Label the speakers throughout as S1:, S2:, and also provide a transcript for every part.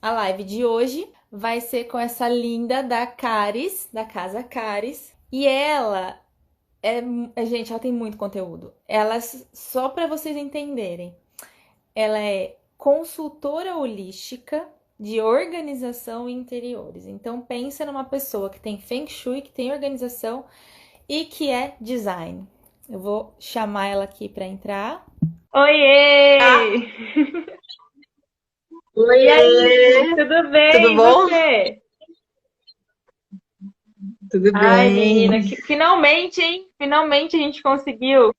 S1: A live de hoje vai ser com essa linda da Caris, da Casa Caris. E ela gente, ela tem muito conteúdo. Ela, só para vocês entenderem, ela é consultora holística de organização e interiores. Então pensa numa pessoa que tem Feng Shui, que tem organização e que é design. Eu vou chamar ela aqui para entrar.
S2: Oiê! E aí,
S1: Oiê!
S2: tudo
S1: Tudo
S2: bem? E
S1: bom?
S2: você?
S1: Tudo
S2: Ai,
S1: bem.
S2: menina, finalmente, hein? Finalmente a gente conseguiu.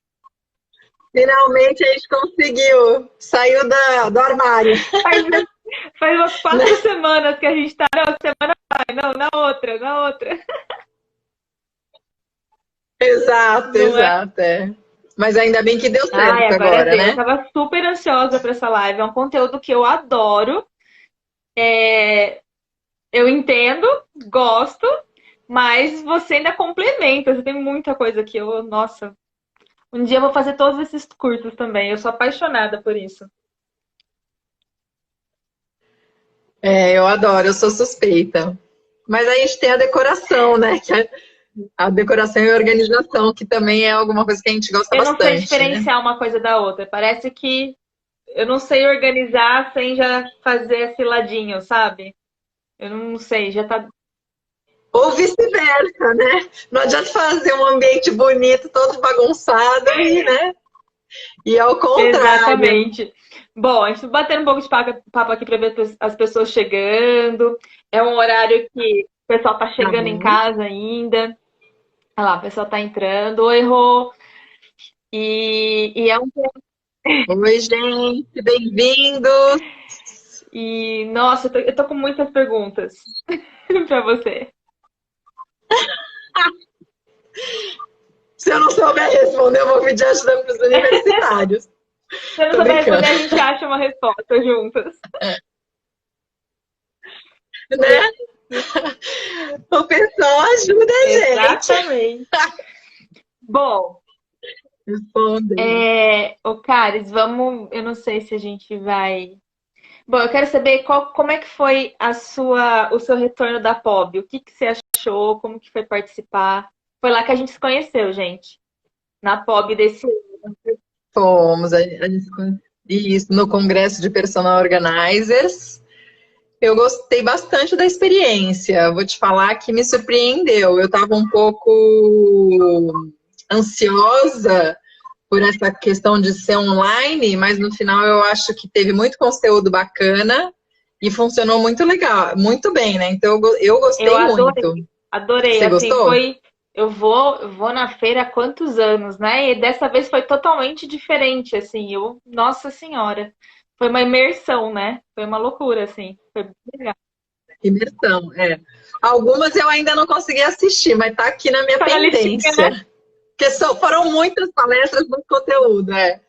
S1: Finalmente a gente conseguiu. Saiu do armário,
S2: Faz, faz umas
S1: né?
S2: 4 semanas que a gente tá. Não, semana vai, não, na outra, na outra.
S1: Exato,
S2: Não é?
S1: exato, é. Mas ainda bem que deu
S2: Ai,
S1: certo
S2: agora
S1: agora,
S2: deu. Eu
S1: né?
S2: tava super ansiosa pra essa live. É um conteúdo que eu adoro. É, eu entendo, gosto, mas você ainda complementa. Você tem muita coisa que eu, nossa, um dia eu vou fazer todos esses cursos também. Eu sou apaixonada por isso.
S1: É, eu adoro, eu sou suspeita. Mas aí a gente tem a decoração, né? Que é a decoração e a organização, que também é alguma coisa que a gente gosta
S2: Eu não sei
S1: bastante, né?
S2: diferenciar uma coisa da outra. Parece que eu não sei organizar sem já fazer esse ladinho, sabe? Eu não sei, já tá.
S1: Ou vice-versa, né? Não adianta fazer um ambiente bonito, todo bagunçado e, né? E ao contrário.
S2: Exatamente. Bom, a gente tá batendo um pouco de papo aqui para ver as pessoas chegando. É um horário que o pessoal tá chegando em
S1: Uhum.
S2: casa ainda. Olha lá, o pessoal tá entrando. Oi, Rô. E é um.
S1: Oi, gente, bem-vindos.
S2: E, nossa, eu tô com muitas perguntas para você.
S1: Se eu não souber responder, eu vou pedir ajuda para os universitários.
S2: Se eu não
S1: Tô
S2: souber responder,
S1: brincando,
S2: a gente acha uma resposta juntas.
S1: né? O pessoal ajuda a gente.
S2: Exatamente. Bom,
S1: Respondem.
S2: ô Caris, vamos. Eu não sei se a gente vai. Bom, eu quero saber como é que foi o seu retorno da POB. O que que você achou? Como que foi participar? Foi lá que a gente se conheceu, gente. Na POB desse ano.
S1: Fomos, a gente, isso, no Congresso de Personal Organizers. Eu gostei bastante da experiência. Vou te falar que me surpreendeu. Eu estava um pouco ansiosa por essa questão de ser online, mas no final eu acho que teve muito conteúdo bacana e funcionou muito legal, muito bem, né? Então eu
S2: Eu
S1: gostei
S2: adorei,
S1: muito.
S2: adorei.
S1: Você
S2: Assim,
S1: gostou?
S2: foi. Eu vou na feira há quantos anos, né? E dessa vez foi totalmente diferente, assim. Nossa Senhora, foi uma imersão, né? Foi uma loucura, assim. Foi bem legal.
S1: Imersão, é. Algumas eu ainda não consegui assistir, mas tá aqui na minha
S2: Tá na listinha, né?
S1: pendência. Porque foram muitas palestras, muito conteúdo, é.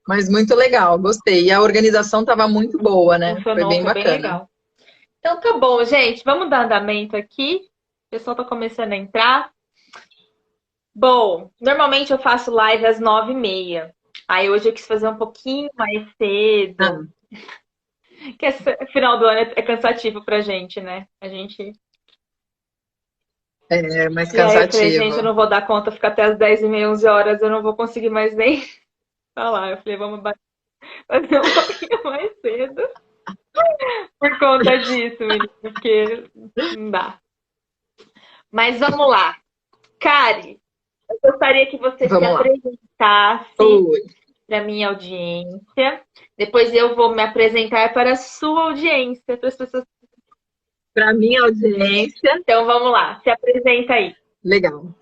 S1: Mas muito legal, gostei. E a organização estava muito boa, né? Foi
S2: Funcionou,
S1: bem
S2: foi bem
S1: bacana.
S2: legal. Então tá bom, gente. Vamos dar andamento aqui. O pessoal tá começando a entrar. Bom, normalmente eu faço live às 9h30. Aí hoje eu quis fazer um pouquinho mais cedo.
S1: Ah,
S2: Que esse final do ano é cansativo pra gente, né? A gente.
S1: é mais
S2: E aí eu falei, gente, eu
S1: cansativo.
S2: não vou dar conta, ficar até as 10h30, 11 horas, eu não vou conseguir mais nem falar. Eu falei, vamos fazer um pouquinho mais cedo por conta disso, menino, porque não dá. Mas vamos lá. Kari, eu gostaria que você se
S1: Vamos lá.
S2: apresentasse
S1: Oi.
S2: para minha audiência. Depois eu vou me apresentar para a sua audiência, para as pessoas.
S1: Para minha audiência,
S2: Então vamos lá, se apresenta aí.
S1: legal.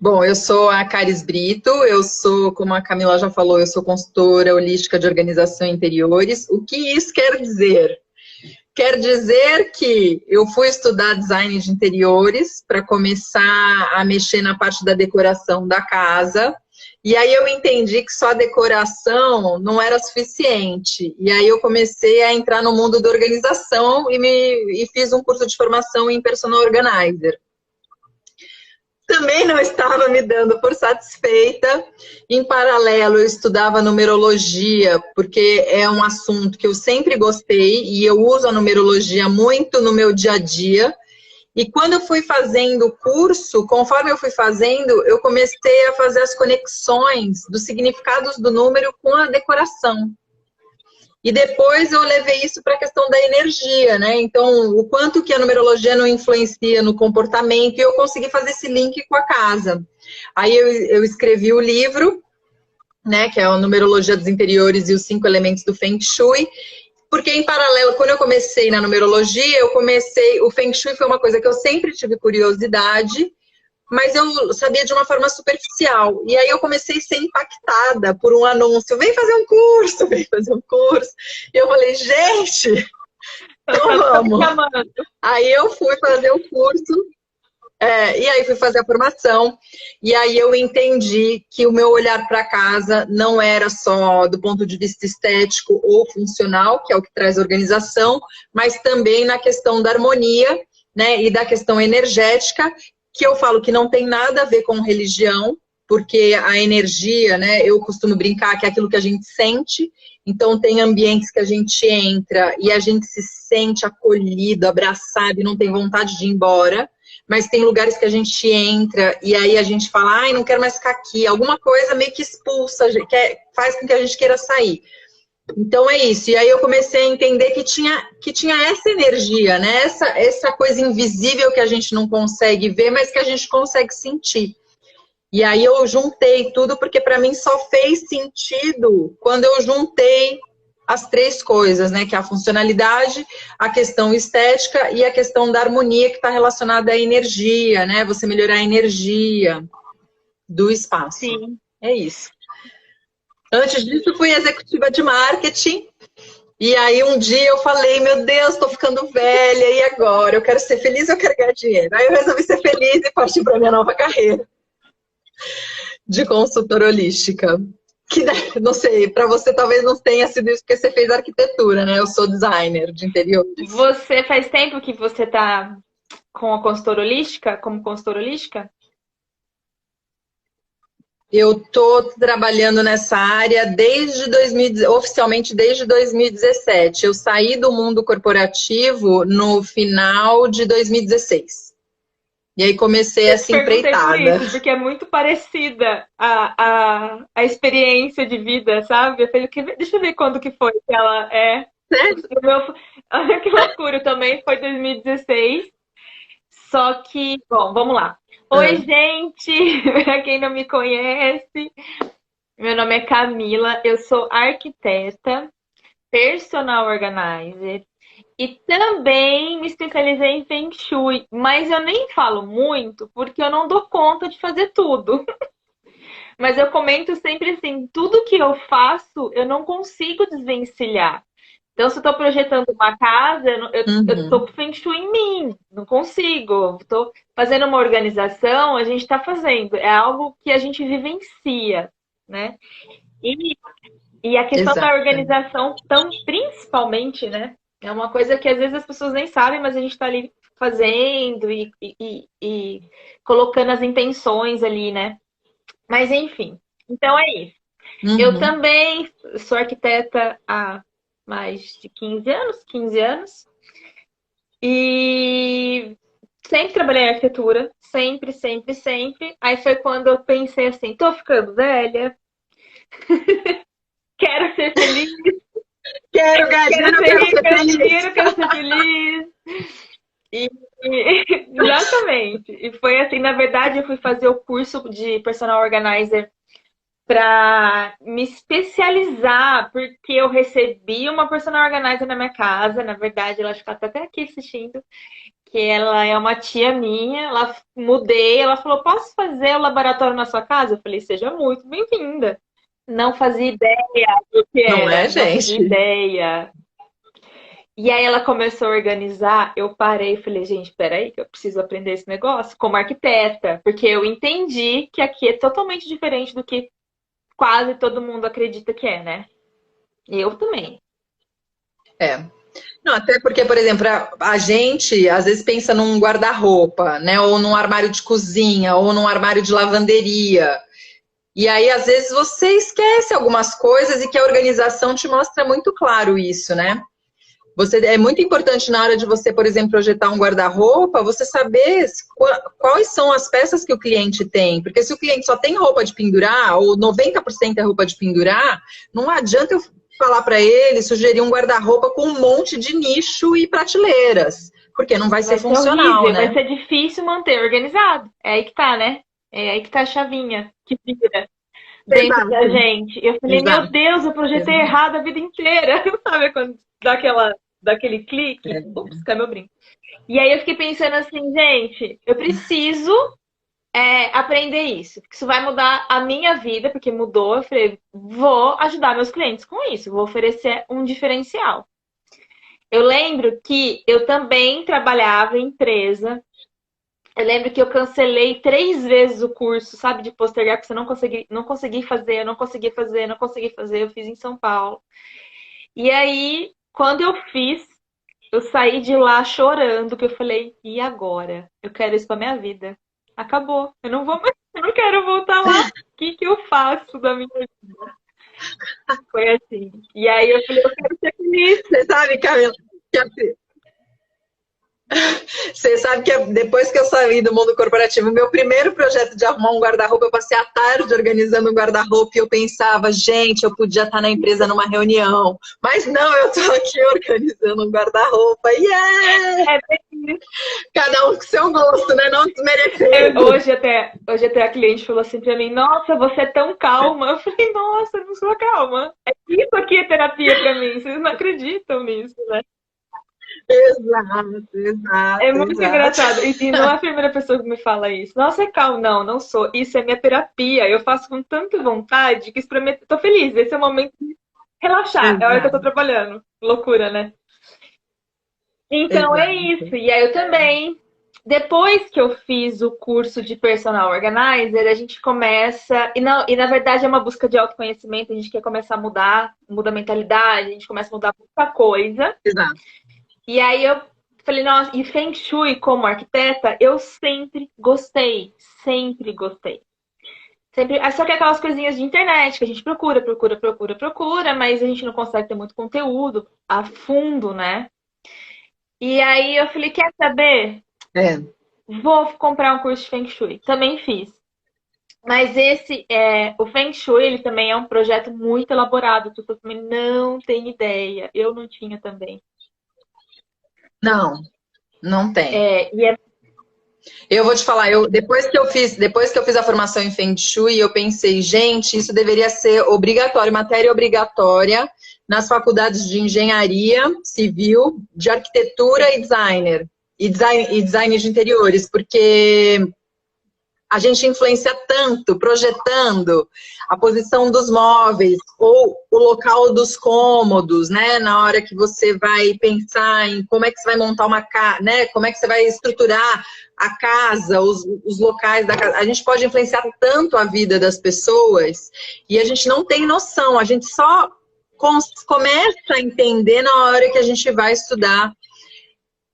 S1: Bom, eu sou a Caris Brito, eu sou, como a Camila já falou, eu sou consultora holística de organização e interiores. O que isso quer dizer? Quer dizer que eu fui estudar design de interiores para começar a mexer na parte da decoração da casa. E aí eu entendi que só a decoração não era suficiente. E aí eu comecei a entrar no mundo da organização e fiz um curso de formação em personal organizer.
S3: também não estava me dando por satisfeita. Em paralelo, eu estudava numerologia, porque é um assunto que eu sempre gostei e eu uso a numerologia muito no meu dia a dia. E quando eu fui fazendo o curso, conforme eu fui fazendo, eu comecei a fazer as conexões dos significados do número com a decoração. E depois eu levei isso para a questão da energia, né? Então, o quanto que a numerologia não influencia no comportamento, e eu consegui fazer esse link com a casa. Aí eu escrevi o livro, né? Que é a Numerologia dos Interiores e os 5 Elementos do Feng Shui. Porque em paralelo, quando eu comecei na numerologia, o Feng Shui foi uma coisa que eu sempre tive curiosidade, mas eu sabia de uma forma superficial. E aí eu comecei a ser impactada por um anúncio, vem fazer um curso, vem fazer um curso. E eu falei, gente, então vamos. Aí eu fui fazer o curso, e aí fui fazer a formação, e aí eu entendi que o meu olhar para casa não era só do ponto de vista estético ou funcional, que é o que traz organização, mas também na questão da harmonia, né, e da questão energética, que eu falo que não tem nada a ver com religião, porque a energia, né, eu costumo brincar que é aquilo que a gente sente, então tem ambientes que a gente entra e a gente se sente acolhido, abraçado e não tem vontade de ir embora, mas tem lugares que a gente entra e aí a gente fala, ai, não quero mais ficar aqui, alguma coisa meio que expulsa, faz com que a gente queira sair. Então é isso, e aí eu comecei a entender que tinha essa energia, né? Essa coisa invisível que a gente não consegue ver, mas que a gente consegue sentir. E aí eu juntei tudo, porque para mim só fez sentido quando eu juntei as 3 coisas, né? Que é a funcionalidade, a questão estética e a questão da harmonia que está relacionada à energia, né? Você melhorar a energia do espaço.
S2: Sim.
S3: É isso. Antes disso, fui executiva de marketing. E aí, um dia eu falei, meu Deus, estou ficando velha, e agora? Eu quero ser feliz, eu quero ganhar dinheiro. Aí eu resolvi ser feliz e partir para a minha nova carreira de consultora holística. Que, não sei, para você talvez não tenha sido isso, porque você fez arquitetura, né? Eu sou designer de interiores.
S2: Você faz tempo que você está com a consultora holística, como consultora holística?
S3: Eu estou trabalhando nessa área oficialmente desde 2017. Eu saí do mundo corporativo no final de 2016. E aí comecei essa empreitada.
S2: Por isso, porque é muito parecida a experiência de vida, sabe? Eu falei, deixa eu ver quando que foi que ela é. Olha que loucura, também foi 2016. Só que, bom, vamos lá. Oi, gente! Para quem não me conhece, meu nome é Camila, eu sou arquiteta, personal organizer e também me especializei em Feng Shui, mas eu nem falo muito porque eu não dou conta de fazer tudo. Mas eu comento sempre assim, tudo que eu faço eu não consigo desvencilhar. Então, se eu estou projetando uma casa, eu estou com Feng Shui em mim, não consigo. Estou fazendo uma organização, a gente está fazendo. É algo que a gente vivencia, né? E a questão da organização, principalmente, né? É uma coisa que às vezes as pessoas nem sabem, mas a gente está ali fazendo e colocando as intenções ali, né? Mas, enfim. Então, é isso. Eu também sou arquiteta há mais de 15 anos. E sempre trabalhei em arquitetura, sempre, sempre, sempre. Aí foi quando eu pensei assim, tô ficando velha, quero ser feliz,
S3: quero ser
S2: feliz. Exatamente. E foi assim, na verdade, eu fui fazer o curso de personal organizer para me especializar, porque eu recebi uma personal organizer na minha casa, na verdade, ela acho que ela tá até aqui assistindo, que ela é uma tia minha, ela mudei, ela falou, posso fazer o laboratório na sua casa? Eu falei, seja muito bem-vinda. Não fazia ideia do que era,
S3: não
S2: fazia ideia. E aí ela começou a organizar, eu parei e falei, gente, peraí, que eu preciso aprender esse negócio como arquiteta, porque eu entendi que aqui é totalmente diferente do que quase todo mundo acredita que é, né? Eu também.
S3: Não, até porque, por exemplo, a gente às vezes pensa num guarda-roupa, né? Ou num armário de cozinha, ou num armário de lavanderia. E aí, às vezes, você esquece algumas coisas e que a organização te mostra muito claro isso, né? É muito importante na hora de você, por exemplo, projetar um guarda-roupa, você saber quais são as peças que o cliente tem. Porque se o cliente só tem roupa de pendurar, ou 90% é roupa de pendurar, não adianta eu falar para ele, sugerir um guarda-roupa com um monte de nicho e prateleiras. Porque não vai ser funcional,
S2: horrível,
S3: né?
S2: vai ser difícil manter organizado. É aí que tá, né? É aí que tá a chavinha que vira dentro da gente. Eu falei,
S3: Exato.
S2: meu Deus, eu projetei errado a vida inteira. Sabe quando dá daquele clique? Ups, caiu meu brinco. E aí eu fiquei pensando assim, gente, eu preciso aprender isso. Porque isso vai mudar a minha vida, porque mudou. Eu falei, vou ajudar meus clientes com isso. Vou oferecer um diferencial. Eu lembro que eu também trabalhava em empresa. Eu lembro que eu cancelei 3 vezes o curso, sabe, de postergar, porque eu não consegui fazer, eu não consegui fazer, não consegui fazer. Eu fiz em São Paulo. E aí, quando eu fiz, eu saí de lá chorando, que eu falei, e agora? Eu quero isso pra minha vida. Acabou. Eu não vou mais, eu não quero voltar lá. O que eu faço da minha vida? Foi assim. E aí eu falei, eu quero ser feliz.
S3: Você sabe, Camila, você sabe que depois que eu saí do mundo corporativo, meu primeiro projeto de arrumar um guarda-roupa, eu passei a tarde organizando um guarda-roupa e eu pensava, gente, eu podia estar na empresa numa reunião, mas não, eu estou aqui organizando um guarda-roupa. Yeah! Cada um com seu gosto, né? Não desmerecendo.
S2: Hoje até a cliente falou assim pra mim, nossa, você é tão calma. Eu falei, nossa, eu não sou calma. Isso aqui é terapia pra mim, vocês não acreditam nisso, né?
S3: Exato.
S2: É muito engraçado. E não é a primeira pessoa que me fala isso. Nossa, é calma. Não, não sou. Isso é minha terapia. Eu faço com tanta vontade que isso pra mim. Tô feliz. Esse é o momento de relaxar. É a hora que eu tô trabalhando. Loucura, né? Então é isso. E aí eu também. Depois que eu fiz o curso de personal organizer, a gente começa. E na verdade é uma busca de autoconhecimento. A gente quer começar a mudar, muda a mentalidade, a gente começa a mudar muita coisa.
S3: Exato.
S2: E aí eu falei, nossa, e Feng Shui como arquiteta, eu sempre gostei. Sempre gostei. Sempre, só que aquelas coisinhas de internet que a gente procura, mas a gente não consegue ter muito conteúdo a fundo, né? E aí eu falei, quer saber? Vou comprar um curso de Feng Shui. Também fiz. Mas o Feng Shui, ele também é um projeto muito elaborado. As pessoas também não têm ideia. Eu não tinha também.
S3: Não tem. Eu vou te falar, depois que eu fiz a formação em Feng Shui, eu pensei, gente, isso deveria ser obrigatório, matéria obrigatória nas faculdades de engenharia civil, de arquitetura e design de interiores, porque a gente influencia tanto, projetando a posição dos móveis ou o local dos cômodos, né? Na hora que você vai pensar em como é que você vai montar uma casa, né? Como é que você vai estruturar a casa, os locais da casa. A gente pode influenciar tanto a vida das pessoas e a gente não tem noção. A gente só começa a entender na hora que a gente vai estudar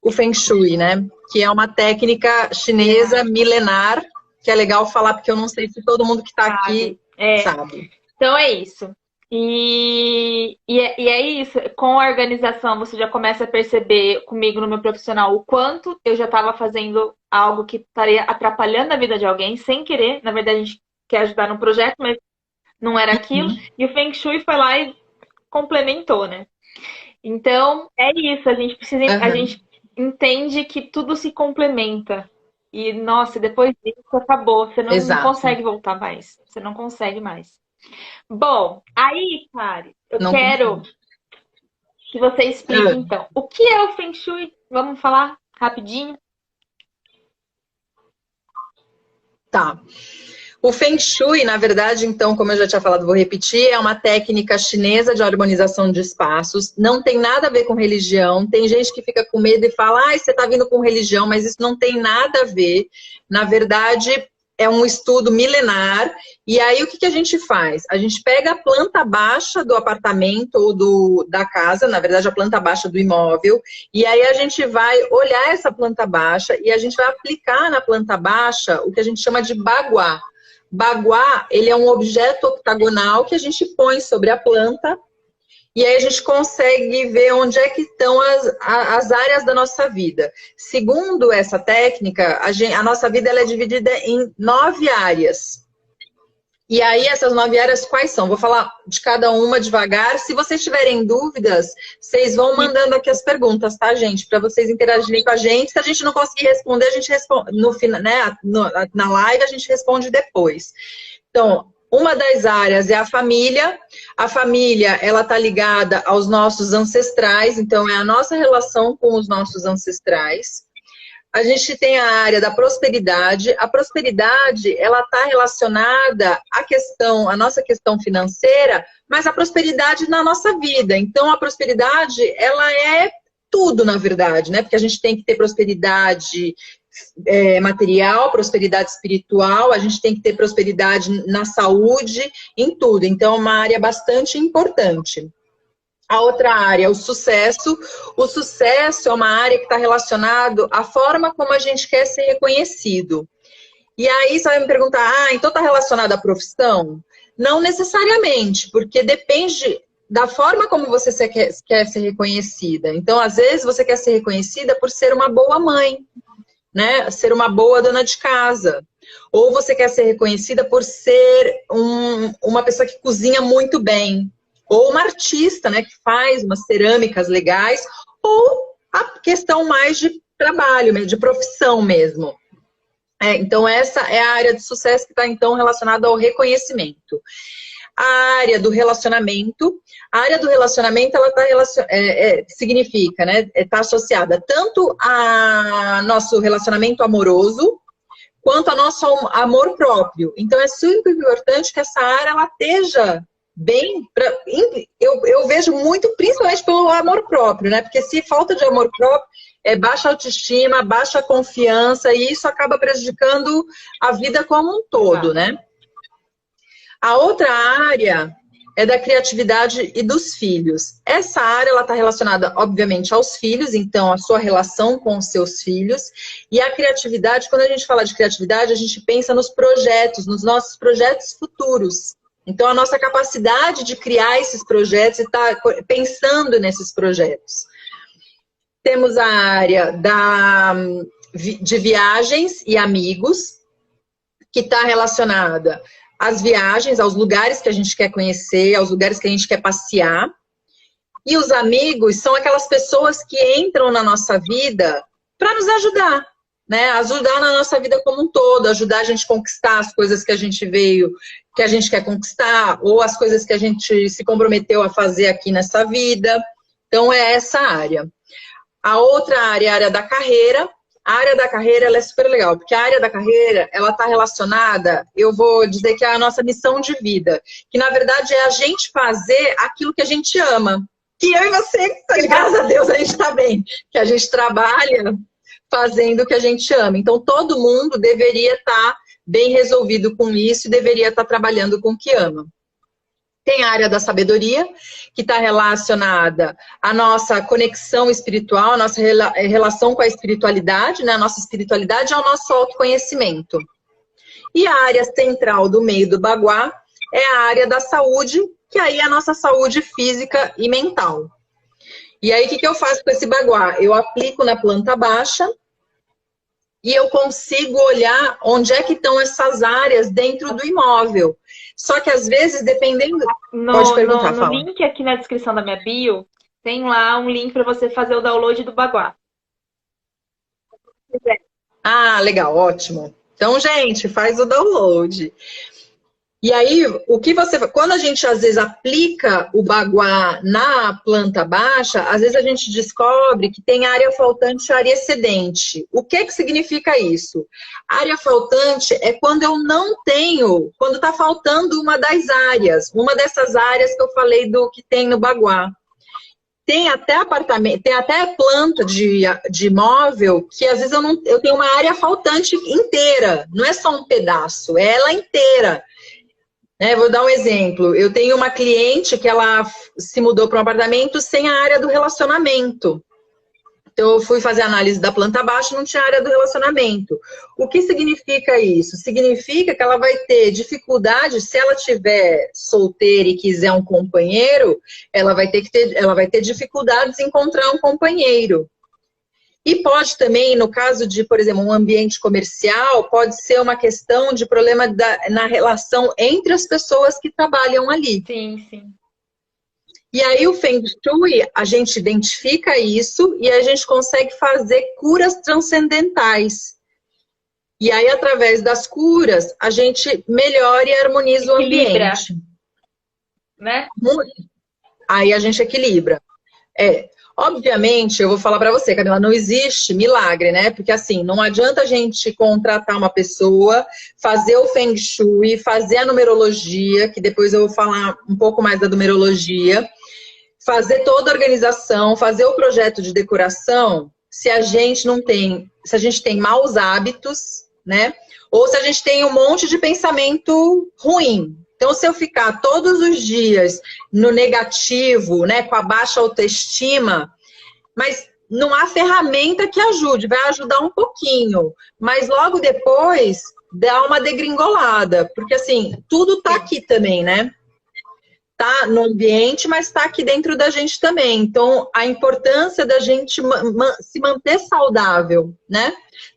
S3: o Feng Shui, né? Que é uma técnica chinesa milenar, que é legal falar, porque eu não sei se todo mundo que está aqui sabe.
S2: Então é isso. E é isso. Com a organização, você já começa a perceber comigo no meu profissional o quanto eu já estava fazendo algo que estaria atrapalhando a vida de alguém, sem querer. Na verdade, a gente quer ajudar num projeto, mas não era aquilo. E o Feng Shui foi lá e complementou, né? Então, é isso. A gente precisa... A gente entende que tudo se complementa. E, nossa, depois disso acabou. Você não consegue voltar mais. Você não consegue mais. Bom, aí, Kari, eu quero que você explique, então, o que é o Feng Shui? Vamos falar rapidinho?
S3: Tá. O Feng Shui, na verdade, então, como eu já tinha falado, vou repetir, é uma técnica chinesa de harmonização de espaços. Não tem nada a ver com religião. Tem gente que fica com medo e fala, você tá vindo com religião, mas isso não tem nada a ver. Na verdade, é um estudo milenar, e aí o que a gente faz? A gente pega a planta baixa do apartamento ou da casa, na verdade a planta baixa do imóvel, e aí a gente vai olhar essa planta baixa e a gente vai aplicar na planta baixa o que a gente chama de baguá. Baguá, ele é um objeto octagonal que a gente põe sobre a planta, e aí a gente consegue ver onde é que estão as áreas da nossa vida. Segundo essa técnica, a nossa vida ela é dividida em 9 áreas. E aí essas 9 áreas quais são? Vou falar de cada uma devagar. Se vocês tiverem dúvidas, vocês vão mandando aqui as perguntas, tá, gente? Para vocês interagirem com a gente. Se a gente não conseguir responder, a gente responde na live, a gente responde depois. Então, uma das áreas é a família. A família, ela está ligada aos nossos ancestrais, então é a nossa relação com os nossos ancestrais. A gente tem a área da prosperidade. A prosperidade, ela está relacionada à nossa questão financeira, mas a prosperidade na nossa vida. Então, a prosperidade, ela é tudo, na verdade, né? Porque a gente tem que ter prosperidade material, prosperidade espiritual, a gente tem que ter prosperidade na saúde, em tudo. Então, é uma área bastante importante. A outra área, o sucesso. O sucesso é uma área que está relacionado à forma como a gente quer ser reconhecido. E aí, você vai me perguntar, então está relacionado à profissão? Não necessariamente, porque depende da forma como você quer ser reconhecida. Então, às vezes, você quer ser reconhecida por ser uma boa mãe, né? Ser uma boa dona de casa. Ou você quer ser reconhecida por ser uma pessoa que cozinha muito bem. Ou uma artista, né? Que faz umas cerâmicas legais. Ou a questão mais de trabalho, de profissão mesmo. Então, essa é a área de sucesso que está, então, relacionada ao reconhecimento. A área do relacionamento. A área do relacionamento, ela significa, né? Está associada tanto a nosso relacionamento amoroso, quanto ao nosso amor próprio. Então, é super importante que essa área, ela esteja bem... Eu vejo muito, principalmente pelo amor próprio, né? Porque se falta de amor próprio, é baixa autoestima, baixa confiança, e isso acaba prejudicando a vida como um todo, né? A outra área é da criatividade e dos filhos. Essa área ela está relacionada, obviamente, aos filhos, então a sua relação com os seus filhos. E a criatividade, quando a gente fala de criatividade, a gente pensa nos projetos, nos nossos projetos futuros. Então, a nossa capacidade de criar esses projetos e estar pensando nesses projetos. Temos a área de viagens e amigos, que está relacionada às viagens, aos lugares que a gente quer conhecer, aos lugares que a gente quer passear. E os amigos são aquelas pessoas que entram na nossa vida para nos ajudar, né? Ajudar na nossa vida como um todo, ajudar a gente a conquistar as coisas que a gente que a gente quer conquistar, ou as coisas que a gente se comprometeu a fazer aqui nessa vida. Então, é essa área. A outra área é a área da carreira. A área da carreira ela é super legal, porque a área da carreira ela está relacionada, eu vou dizer que é a nossa missão de vida, que na verdade é a gente fazer aquilo que a gente ama. Que eu e você, graças a Deus, a gente está bem, que a gente trabalha fazendo o que a gente ama. Então todo mundo deveria estar bem resolvido com isso e deveria estar trabalhando com o que ama. Tem a área da sabedoria, que está relacionada à nossa conexão espiritual, à nossa relação com a espiritualidade, né? A nossa espiritualidade é o nosso autoconhecimento. E a área central do meio do baguá é a área da saúde, que aí é a nossa saúde física e mental. E aí, o que eu faço com esse baguá? Eu aplico na planta baixa e eu consigo olhar onde é que estão essas áreas dentro do imóvel. Só que às vezes, dependendo... Pode perguntar,
S2: no link aqui na descrição da minha bio, tem lá um link para você fazer o download do baguá.
S3: Ah, legal, ótimo. Então, gente, faz o download. E aí, quando a gente às vezes aplica o baguá na planta baixa, às vezes a gente descobre que tem área faltante e área excedente. O que significa isso? Área faltante é quando eu não tenho, quando está faltando uma das áreas, uma dessas áreas que eu falei do que tem no baguá. tem até apartamento, tem até planta de imóvel que às vezes eu tenho uma área faltante inteira, não é só um pedaço, é ela inteira. Vou dar um exemplo. Eu tenho uma cliente que ela se mudou para um apartamento sem a área do relacionamento. Então, eu fui fazer a análise da planta baixa e não tinha área do relacionamento. O que significa isso? Significa que ela vai ter dificuldade, se ela tiver solteira e quiser um companheiro, ela vai ter dificuldades em encontrar um companheiro. E pode também, no caso de, por exemplo, um ambiente comercial, pode ser uma questão de problema na relação entre as pessoas que trabalham ali.
S2: Sim, sim.
S3: E aí o Feng Shui, a gente identifica isso e a gente consegue fazer curas transcendentais. E aí, através das curas, a gente melhora e harmoniza o ambiente.
S2: Né?
S3: Aí a gente equilibra. Obviamente, eu vou falar para você, Camila, não existe milagre, né? Porque assim, não adianta a gente contratar uma pessoa, fazer o Feng Shui, fazer a numerologia, que depois eu vou falar um pouco mais da numerologia, fazer toda a organização, fazer o projeto de decoração, se a gente tem maus hábitos, né? Ou se a gente tem um monte de pensamento ruim. Então, se eu ficar todos os dias no negativo, né, com a baixa autoestima, mas não há ferramenta que ajude, vai ajudar um pouquinho, mas logo depois dá uma degringolada, porque assim, tudo tá aqui também, né? Tá no ambiente, mas tá aqui dentro da gente também. Então, a importância da gente se manter saudável, né?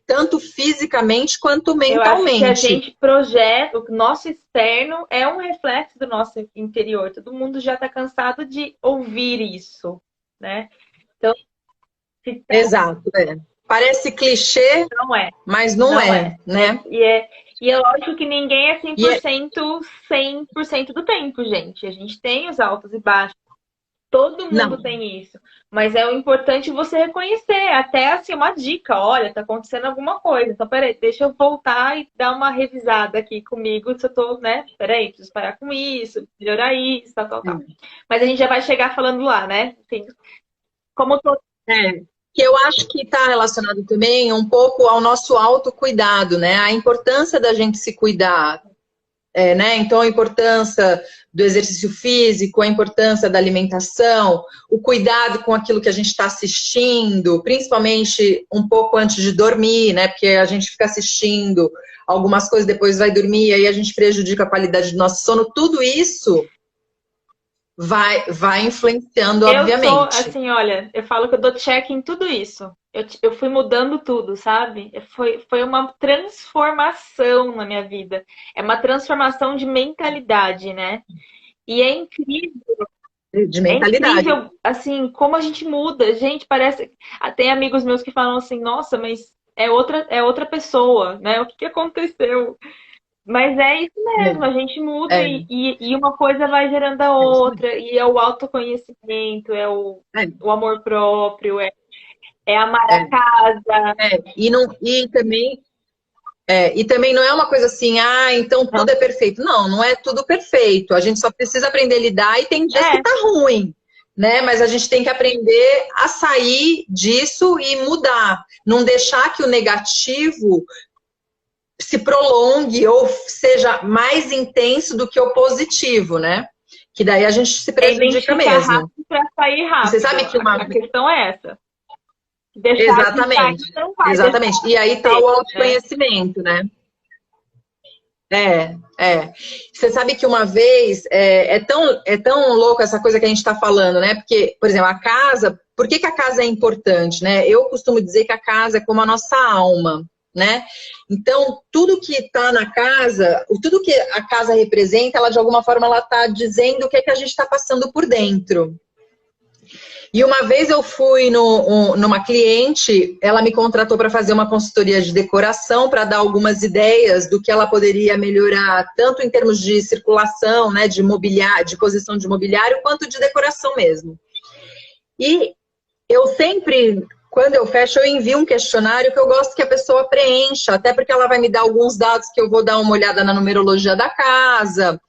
S3: Tanto fisicamente quanto mentalmente.
S2: Eu acho que a gente projeta, o nosso externo é um reflexo do nosso interior. Todo mundo já está cansado de ouvir isso, né? Então,
S3: exato, parece clichê,
S2: não é.
S3: Mas não é, né?
S2: E é lógico que ninguém é 100% do tempo, gente. A gente tem os altos e baixos. Todo mundo tem isso. Mas é o importante você reconhecer. Até assim, uma dica. Olha, tá acontecendo alguma coisa. Então, peraí, deixa eu voltar e dar uma revisada aqui comigo. Se eu tô, né? Peraí, preciso parar com isso, melhorar isso, tal. Mas a gente já vai chegar falando lá, né? Assim, como todo...
S3: Que eu acho que está relacionado também um pouco ao nosso autocuidado, né? A importância da gente se cuidar, né? Então, a importância do exercício físico, a importância da alimentação, o cuidado com aquilo que a gente está assistindo, principalmente um pouco antes de dormir, né? Porque a gente fica assistindo algumas coisas, depois vai dormir, e aí a gente prejudica a qualidade do nosso sono. Tudo isso vai influenciando, obviamente.
S2: Eu sou, assim, olha, eu falo que eu dou check em tudo isso. Eu fui mudando tudo, sabe? Foi uma transformação na minha vida. É uma transformação de mentalidade, né? E é incrível.
S3: De mentalidade.
S2: É incrível, assim, como a gente muda. Gente, parece... Tem amigos meus que falam assim, nossa, mas é outra pessoa, né? O que aconteceu? Mas é isso mesmo, a gente muda e uma coisa vai gerando a outra, e é o autoconhecimento, é o amor próprio, é amar a casa.
S3: E também não é uma coisa assim, então tudo é perfeito. Não é tudo perfeito. A gente só precisa aprender a lidar e tem dias que tá ruim, né? Mas a gente tem que aprender a sair disso e mudar. Não deixar que o negativo se prolongue ou seja mais intenso do que o positivo, né? Que daí a gente se prejudica mesmo.
S2: Rápido para sair rápido.
S3: Você sabe que
S2: a questão é essa.
S3: Deixar exatamente. E aí tá o autoconhecimento, né? Você sabe que uma vez é tão louco essa coisa que a gente está falando, né? Porque, por exemplo, a casa, por que a casa é importante, né? Eu costumo dizer que a casa é como a nossa alma, né? Então, tudo que está na casa, tudo que a casa representa, ela de alguma forma ela está dizendo o que é que a gente está passando por dentro. E uma vez eu fui numa cliente, ela me contratou para fazer uma consultoria de decoração, para dar algumas ideias do que ela poderia melhorar, tanto em termos de circulação, né, de mobiliário, de posição de mobiliário, quanto de decoração mesmo. E eu sempre, quando eu fecho, eu envio um questionário que eu gosto que a pessoa preencha, até porque ela vai me dar alguns dados que eu vou dar uma olhada na numerologia da casa,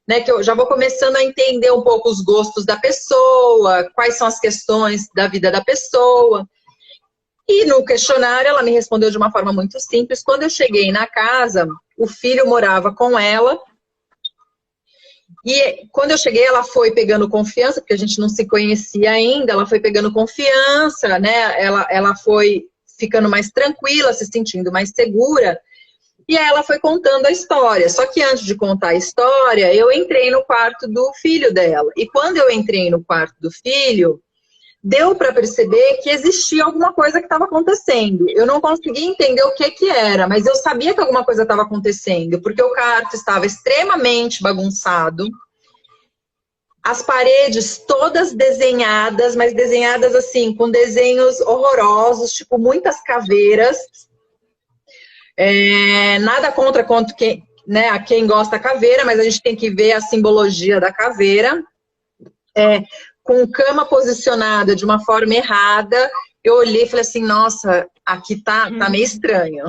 S3: né, que eu já vou começando a entender um pouco os gostos da pessoa, quais são as questões da vida da pessoa. E no questionário ela me respondeu de uma forma muito simples. Quando eu cheguei na casa, o filho morava com ela. E quando eu cheguei, ela foi pegando confiança, porque a gente não se conhecia ainda, ela foi pegando confiança, né? Ela foi ficando mais tranquila, se sentindo mais segura. E aí ela foi contando a história. Só que antes de contar a história, eu entrei no quarto do filho dela. E quando eu entrei no quarto do filho, deu para perceber que existia alguma coisa que estava acontecendo. Eu não conseguia entender o que era, mas eu sabia que alguma coisa estava acontecendo, porque o quarto estava extremamente bagunçado, as paredes todas desenhadas, mas desenhadas assim, com desenhos horrorosos, tipo muitas caveiras. Nada contra quem, né, a quem gosta da caveira, mas a gente tem que ver a simbologia da caveira. Com cama posicionada de uma forma errada, eu olhei e falei assim, nossa, aqui tá meio estranho.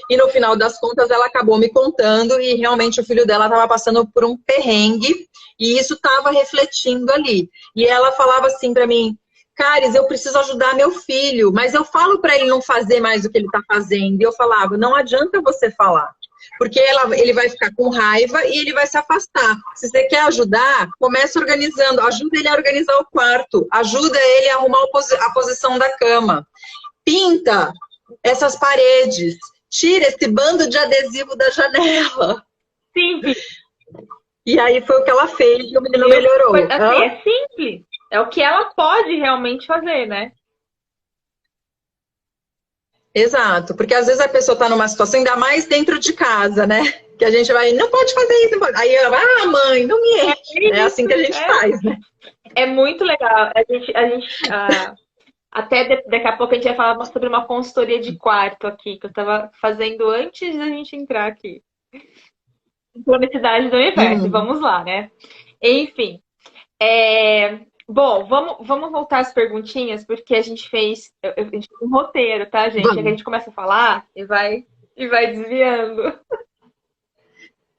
S3: E no final das contas, ela acabou me contando e realmente o filho dela estava passando por um perrengue e isso estava refletindo ali. E ela falava assim para mim, Caris, eu preciso ajudar meu filho, mas eu falo para ele não fazer mais o que ele está fazendo. E eu falava, não adianta você falar. Porque ele vai ficar com raiva e ele vai se afastar. Se você quer ajudar, comece organizando. Ajuda ele a organizar o quarto. Ajuda ele a arrumar a posição da cama. Pinta essas paredes. Tira esse bando de adesivo da janela.
S2: Simples.
S3: E aí foi o que ela fez e o menino melhorou.
S2: Assim, é simples. É o que ela pode realmente fazer, né?
S3: Exato, porque às vezes a pessoa está numa situação, ainda mais dentro de casa, né? Que a gente vai, não pode fazer isso, não pode. Aí ela vai, mãe, não me enche. É assim que a gente faz, né?
S2: É muito legal. Até daqui a pouco a gente vai falar sobre uma consultoria de quarto aqui, que eu estava fazendo antes da gente entrar aqui. Cronicidade do universo, vamos lá, né? Enfim. Bom, vamos voltar às perguntinhas, porque a gente fez um roteiro, tá, gente? É que a gente começa a falar e vai desviando.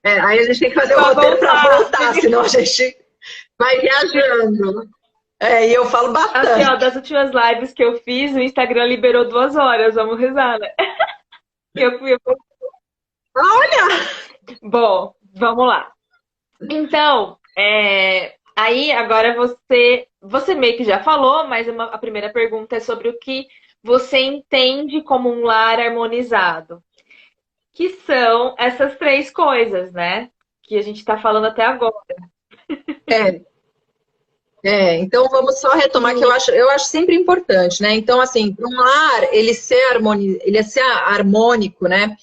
S3: Aí a gente tem que fazer o roteiro para voltar, senão a gente vai viajando. E eu falo bastante.
S2: Assim, ó, das últimas lives que eu fiz, o Instagram liberou 2 horas, vamos rezar, né?
S3: Olha!
S2: Bom, vamos lá. Então, aí agora você meio que já falou, mas a primeira pergunta é sobre o que você entende como um lar harmonizado. Que são essas 3 coisas, né? Que a gente está falando até agora.
S3: Então vamos só retomar que eu acho sempre importante, né? Então, assim, para um lar, ele ser harmônico, né?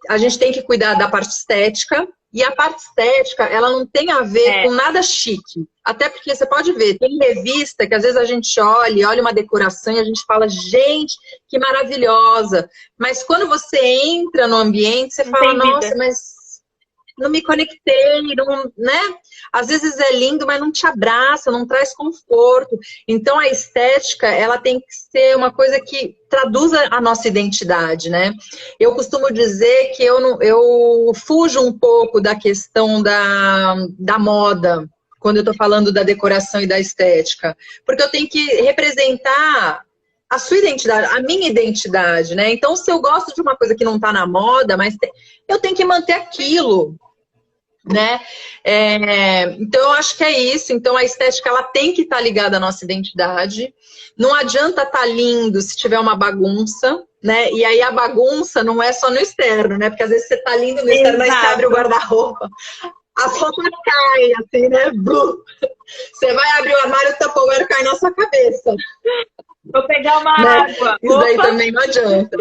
S3: A gente tem que cuidar da parte estética, e a parte estética, ela não tem a ver com nada chique. Até porque você pode ver, tem revista que às vezes a gente olha uma decoração e a gente fala, gente, que maravilhosa. Mas quando você entra no ambiente, você fala, nossa, mas não me conectei, não, né? Às vezes é lindo, mas não te abraça, não traz conforto. Então a estética, ela tem que ser uma coisa que traduza a nossa identidade, né? Eu costumo dizer que eu fujo um pouco da questão da moda, quando eu tô falando da decoração e da estética. Porque eu tenho que representar a sua identidade, a minha identidade, né? Então, se eu gosto de uma coisa que não tá na moda, mas eu tenho que manter aquilo, né? Então, eu acho que é isso. Então, a estética, ela tem que estar ligada à nossa identidade. Não adianta estar lindo se tiver uma bagunça, né? E aí, a bagunça não é só no externo, né? Porque às vezes você tá lindo no externo, aí você abre o guarda-roupa, as roupas caem, assim, né? Blu. Você vai abrir o armário, o Tupperware cai na sua cabeça.
S2: Vou pegar uma água.
S3: Isso daí também não adianta.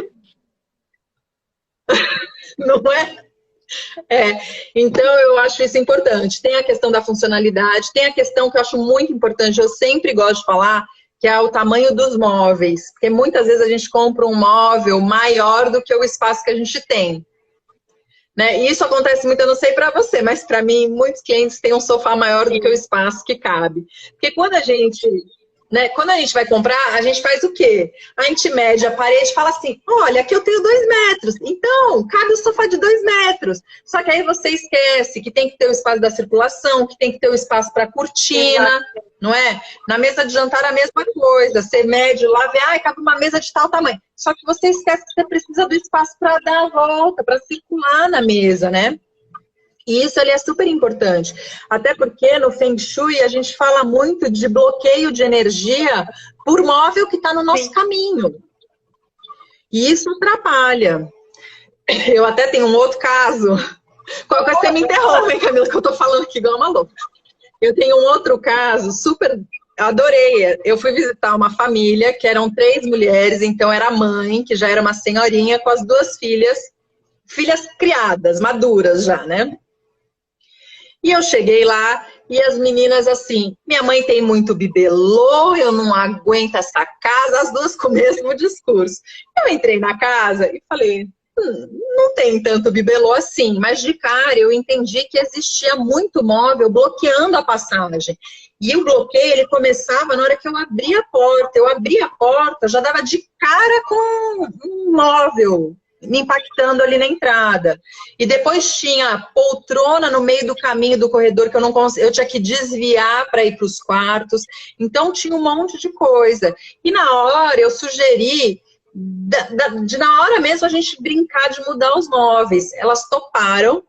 S3: Não é? Então eu acho isso importante. Tem a questão da funcionalidade, tem a questão que eu acho muito importante, eu sempre gosto de falar, que é o tamanho dos móveis. Porque muitas vezes a gente compra um móvel maior do que o espaço que a gente tem. Né? E isso acontece muito, eu não sei para você, mas para mim, muitos clientes têm um sofá maior do que o espaço que cabe. Porque quando a gente né? Quando a gente vai comprar, a gente faz o quê? A gente mede a parede e fala assim, olha, aqui eu tenho 2 metros, então cabe o sofá de 2 metros. Só que aí você esquece que tem que ter o espaço da circulação, que tem que ter o espaço para cortina, não é? Na mesa de jantar a mesma coisa, você mede lá, vê, cabe uma mesa de tal tamanho. Só que você esquece que você precisa do espaço para dar a volta, para circular na mesa, né? E isso ali é super importante, até porque no Feng Shui a gente fala muito de bloqueio de energia por móvel que está no nosso caminho. E isso atrapalha. Eu até tenho um outro caso. Qualquer coisa você me interrompe, Camila, que eu tô falando aqui igual uma louca. Eu tenho um outro caso super... Adorei. Eu fui visitar uma família que eram 3 mulheres, então era a mãe, que já era uma senhorinha, com as 2 filhas criadas, maduras já, né? E eu cheguei lá e as meninas assim, minha mãe tem muito bibelô, eu não aguento essa casa, as 2 com o mesmo discurso. Eu entrei na casa e falei, não tem tanto bibelô assim, mas de cara eu entendi que existia muito móvel bloqueando a passagem. E o bloqueio, ele começava na hora que eu abria a porta. Eu abria a porta, já dava de cara com um móvel me impactando ali na entrada. E depois tinha poltrona no meio do caminho do corredor que eu tinha que desviar para ir para os quartos. Então tinha um monte de coisa. E na hora eu sugeri de na hora mesmo a gente brincar de mudar os móveis. Elas toparam.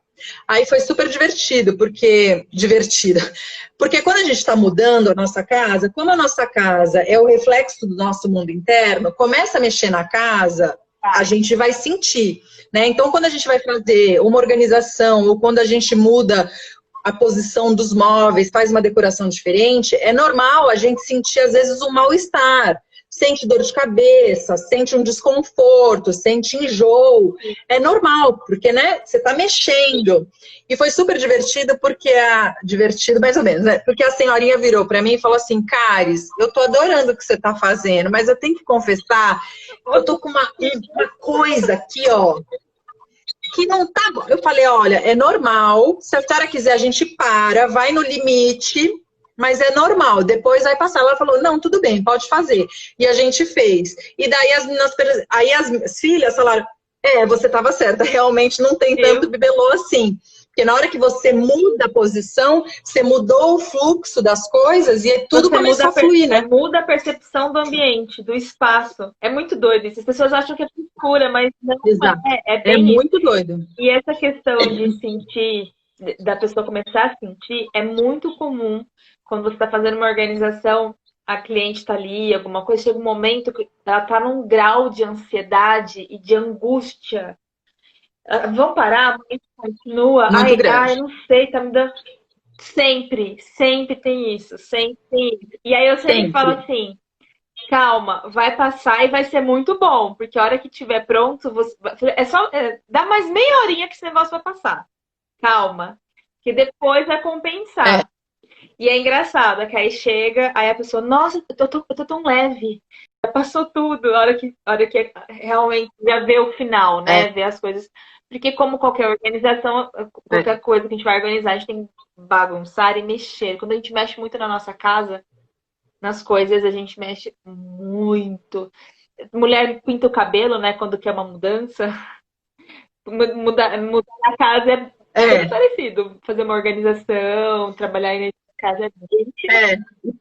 S3: Aí foi super divertido, porque quando a gente está mudando a nossa casa, como a nossa casa é o reflexo do nosso mundo interno, começa a mexer na casa, a gente vai sentir, né? Então, quando a gente vai fazer uma organização ou quando a gente muda a posição dos móveis, faz uma decoração diferente, é normal a gente sentir, às vezes, um mal-estar. Sente dor de cabeça, sente um desconforto, sente enjoo. É normal, porque, né, você tá mexendo. E foi super divertido, porque divertido mais ou menos, né? Porque a senhorinha virou pra mim e falou assim, Caris, eu tô adorando o que você tá fazendo, mas eu tenho que confessar, eu tô com uma coisa aqui, ó, que não tá bom. Eu falei, olha, é normal, se a senhora quiser a gente vai no limite, mas é normal, depois vai passar. Ela falou, não, tudo bem, pode fazer. E a gente fez. E daí as filhas falaram, você estava certa, realmente não tem tanto bibelô assim. Porque na hora que você muda a posição, você mudou o fluxo das coisas e tudo começou a fluir, né?
S2: Muda a percepção do ambiente, do espaço. É muito doido isso. As pessoas acham que é frescura, mas não é
S3: muito doido.
S2: E essa questão de sentir, da pessoa começar a sentir, é muito comum quando você está fazendo uma organização, a cliente está ali, alguma coisa, chega um momento que ela está num grau de ansiedade e de angústia. Vão parar, mas continua. Eu não sei, tá me dando... Sempre tem isso, sempre tem isso. E aí eu sempre falo assim, calma, vai passar e vai ser muito bom, porque a hora que estiver pronto, dá mais meia horinha que esse negócio vai passar. Calma, que depois vai compensar. E é engraçado, que aí chega, aí a pessoa, nossa, eu tô tão leve, já passou tudo, a hora que realmente já vê o final, né? Vê as coisas. Porque como qualquer organização, qualquer coisa que a gente vai organizar, a gente tem que bagunçar e mexer. Quando a gente mexe muito na nossa casa, nas coisas, a gente mexe muito. Mulher pinta o cabelo, né? Quando quer uma mudança. Mudar a casa é muito parecido. Fazer uma organização, trabalhar em casa.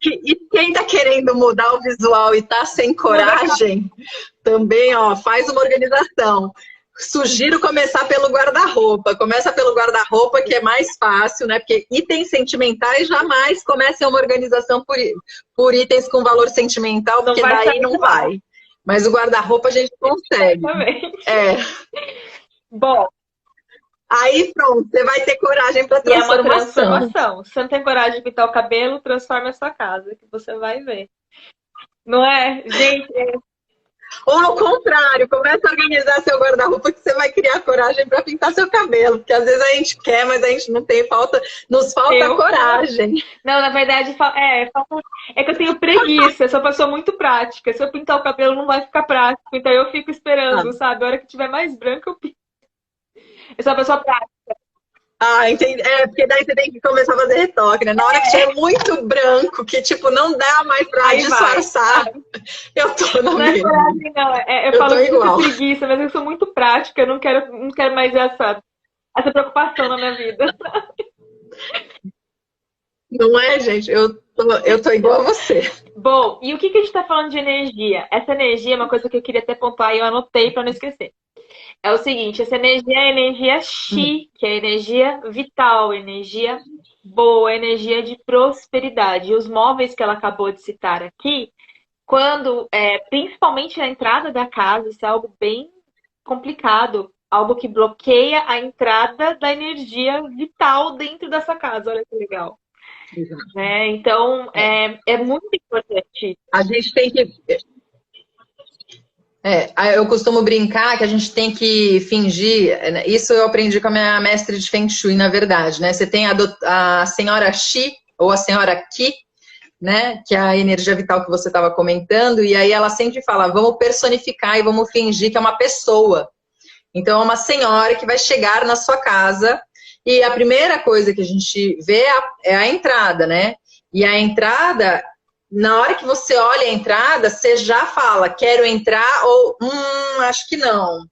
S3: E quem tá querendo mudar o visual e tá sem coragem, também, ó, faz uma organização. Sugiro começar pelo guarda-roupa. Começa pelo guarda-roupa, que é mais fácil, né? Porque itens sentimentais jamais comecem uma organização por itens com valor sentimental, porque daí não vai. Mas o guarda-roupa a gente consegue.
S2: Bom.
S3: Aí pronto, você vai ter coragem para transformação.
S2: E é uma transformação. Se você não tem coragem de pintar o cabelo, transforma a sua casa, que você vai ver. Não é? Gente,
S3: Ou ao contrário, começa a organizar seu guarda-roupa que você vai criar coragem para pintar seu cabelo. Porque às vezes a gente quer, mas a gente não tem, nos falta coragem.
S2: Não, na verdade, é que eu tenho preguiça, eu sou uma pessoa muito prática. Se eu pintar o cabelo, não vai ficar prático. Então eu fico esperando, sabe? A hora que tiver mais branco, eu pinto. Eu sou uma pessoa prática.
S3: Ah, entendi. É, porque daí você tem que começar a fazer retoque, né? Na hora que tiver muito branco, que tipo, não dá mais pra
S2: Aí vai.
S3: disfarçar, eu tô na
S2: Não é
S3: mesma.
S2: coragem, não. Eu
S3: Eu
S2: falo
S3: tô
S2: com muita
S3: igual.
S2: preguiça, mas eu sou muito prática. Eu não quero mais essa preocupação na minha vida.
S3: Não é, gente? Eu tô igual a você.
S2: Bom, e o que a gente tá falando de energia? Essa energia é uma coisa que eu queria até pontuar e eu anotei para não esquecer. É o seguinte, essa energia é a energia Chi, que é a energia vital, energia boa, energia de prosperidade. E os móveis que ela acabou de citar aqui, quando, principalmente na entrada da casa, isso é algo bem complicado, algo que bloqueia a entrada da energia vital dentro dessa casa. Olha que legal. Né? Então, é muito importante.
S3: A gente tem que. Eu costumo brincar que a gente tem que fingir. Isso eu aprendi com a minha mestre de Feng Shui, na verdade, né? Você tem a senhora Xi ou a senhora Qi, né? Que é a energia vital que você estava comentando, e aí ela sempre fala: vamos personificar e vamos fingir que é uma pessoa. Então, é uma senhora que vai chegar na sua casa, e a primeira coisa que a gente vê é a entrada, né? E a entrada, na hora que você olha a entrada, você já fala, quero entrar, ou acho que não,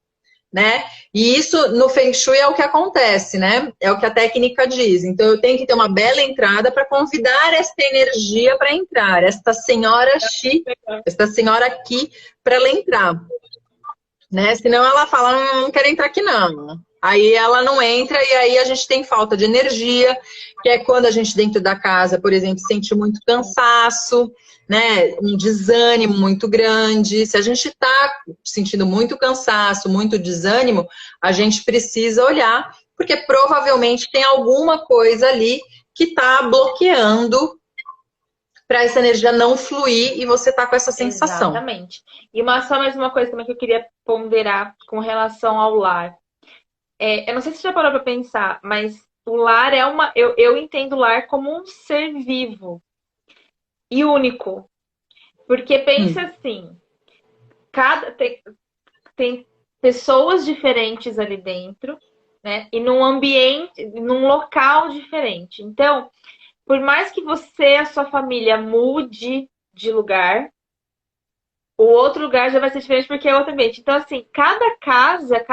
S3: né? E isso no Feng Shui é o que acontece, né? É o que a técnica diz. Então, eu tenho que ter uma bela entrada para convidar esta energia para entrar, esta senhora Xi, esta senhora aqui, para ela entrar. Né? Senão ela fala, não quero entrar aqui não. Aí ela não entra e aí a gente tem falta de energia, que é quando a gente dentro da casa, por exemplo, sente muito cansaço, né? Um desânimo muito grande. Se a gente está sentindo muito cansaço, muito desânimo, a gente precisa olhar, porque provavelmente tem alguma coisa ali que está bloqueando para essa energia não fluir e você tá com essa sensação.
S2: Exatamente. E só mais uma coisa também que eu queria ponderar com relação ao lar. Eu não sei se você já parou para pensar, mas o lar é uma. Eu entendo o lar como um ser vivo e único. Porque pensa assim, tem pessoas diferentes ali dentro, né? E num ambiente, num local diferente. Então, por mais que você e a sua família mude de lugar, o outro lugar já vai ser diferente porque é outro ambiente. Então, assim, cada casa,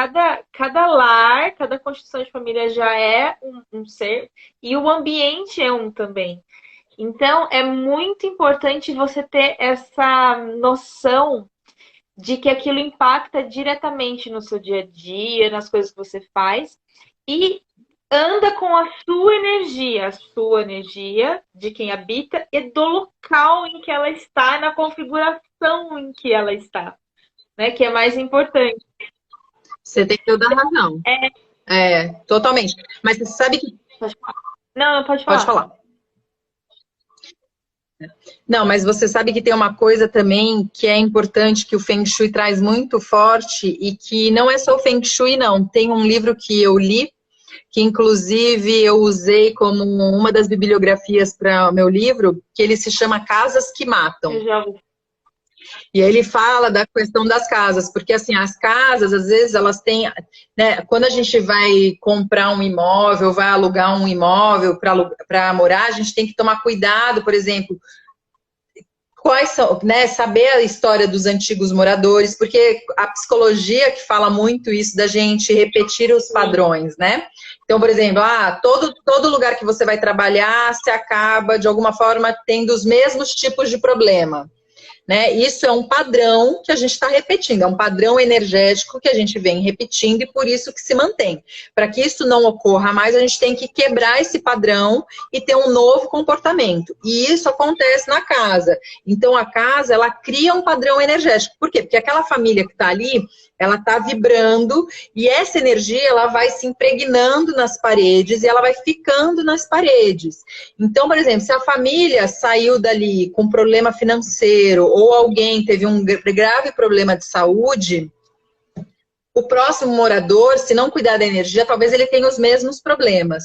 S2: cada lar, cada constituição de família já é um ser e o ambiente é um também. Então, é muito importante você ter essa noção de que aquilo impacta diretamente no seu dia a dia, nas coisas que você faz e anda com a sua energia de quem habita e do local em que ela está, na configuração em que ela está, né? Que é mais importante.
S3: Você tem toda a razão. Totalmente. Mas você sabe que...
S2: Não, pode falar.
S3: Pode falar. Não, mas você sabe que tem uma coisa também que é importante, que o Feng Shui traz muito forte, e que não é só o Feng Shui, não. Tem um livro que eu li, que inclusive eu usei como uma das bibliografias para o meu livro, que ele se chama Casas que Matam.
S2: Eu já ouvi.
S3: E aí ele fala da questão das casas, porque assim, as casas, às vezes, elas têm, né, quando a gente vai comprar um imóvel, vai alugar um imóvel para morar, a gente tem que tomar cuidado, por exemplo, quais são, né, saber a história dos antigos moradores, porque a psicologia que fala muito isso da gente repetir os padrões, né? Então, por exemplo, todo lugar que você vai trabalhar, se acaba, de alguma forma, tendo os mesmos tipos de problema. Né? Isso é um padrão que a gente está repetindo, é um padrão energético que a gente vem repetindo e por isso que se mantém. Para que isso não ocorra mais, a gente tem que quebrar esse padrão e ter um novo comportamento. E isso acontece na casa. Então, a casa, ela cria um padrão energético. Por quê? Porque aquela família que está ali, ela está vibrando e essa energia, ela vai se impregnando nas paredes e ela vai ficando nas paredes. Então, por exemplo, se a família saiu dali com problema financeiro ou alguém teve um grave problema de saúde, o próximo morador, se não cuidar da energia, talvez ele tenha os mesmos problemas.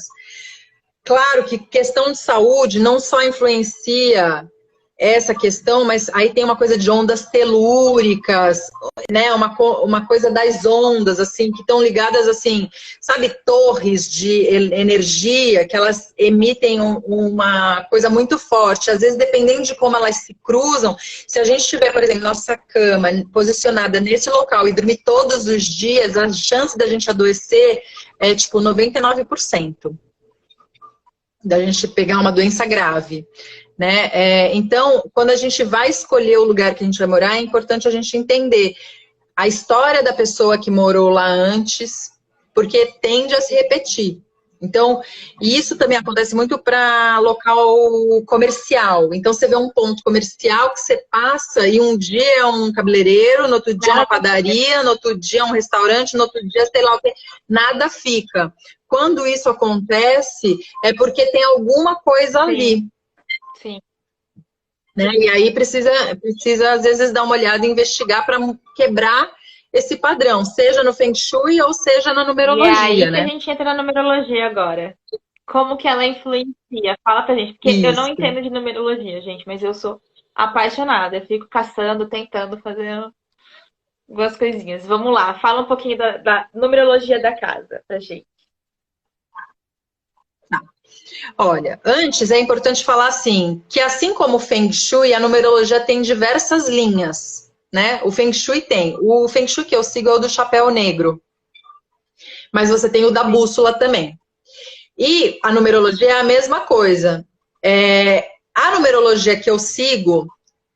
S3: Claro que questão de saúde não só influencia essa questão, mas aí tem uma coisa de ondas telúricas, né? Uma coisa das ondas, assim, que estão ligadas, assim, sabe, torres de energia, que elas emitem uma coisa muito forte. Às vezes, dependendo de como elas se cruzam, se a gente tiver, por exemplo, nossa cama posicionada nesse local e dormir todos os dias, a chance da gente adoecer é, tipo, 99% da gente pegar uma doença grave. Né? Então, quando a gente vai escolher o lugar que a gente vai morar, é importante a gente entender a história da pessoa que morou lá antes, porque tende a se repetir. Então, e isso também acontece muito para local comercial. Então, você vê um ponto comercial que você passa e um dia é um cabeleireiro, no outro dia é uma padaria, no outro dia é um restaurante, no outro dia, sei lá o que, nada fica. Quando isso acontece, é porque tem alguma coisa ali.
S2: Sim.
S3: Né? E aí precisa, às vezes, dar uma olhada e investigar para quebrar esse padrão, seja no Feng Shui ou seja na numerologia,
S2: E aí
S3: né?
S2: que a gente entra na numerologia agora. Como que ela influencia? Fala pra gente, porque eu não entendo de numerologia, gente, mas eu sou apaixonada. Eu fico caçando, tentando fazer algumas coisinhas. Vamos lá, fala um pouquinho da numerologia da casa pra gente.
S3: Olha, antes é importante falar assim, que assim como o Feng Shui, a numerologia tem diversas linhas, né? O Feng Shui tem. O Feng Shui que eu sigo é o do chapéu negro. Mas você tem o da bússola também. E a numerologia é a mesma coisa. A numerologia que eu sigo,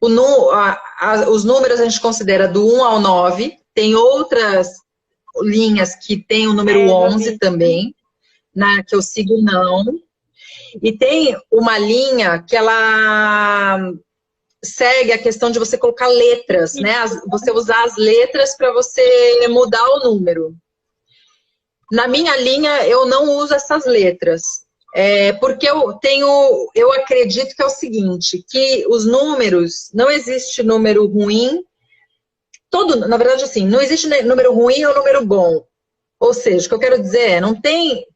S3: os números a gente considera do 1 ao 9. Tem outras linhas que tem o número 11 também, né, que eu sigo não. E tem uma linha que ela segue a questão de você colocar letras, né? Você usar as letras para você mudar o número. Na minha linha, eu não uso essas letras. Porque eu acredito que é o seguinte, que os números, não existe número ruim, na verdade, assim, não existe número ruim ou número bom. Ou seja, o que eu quero dizer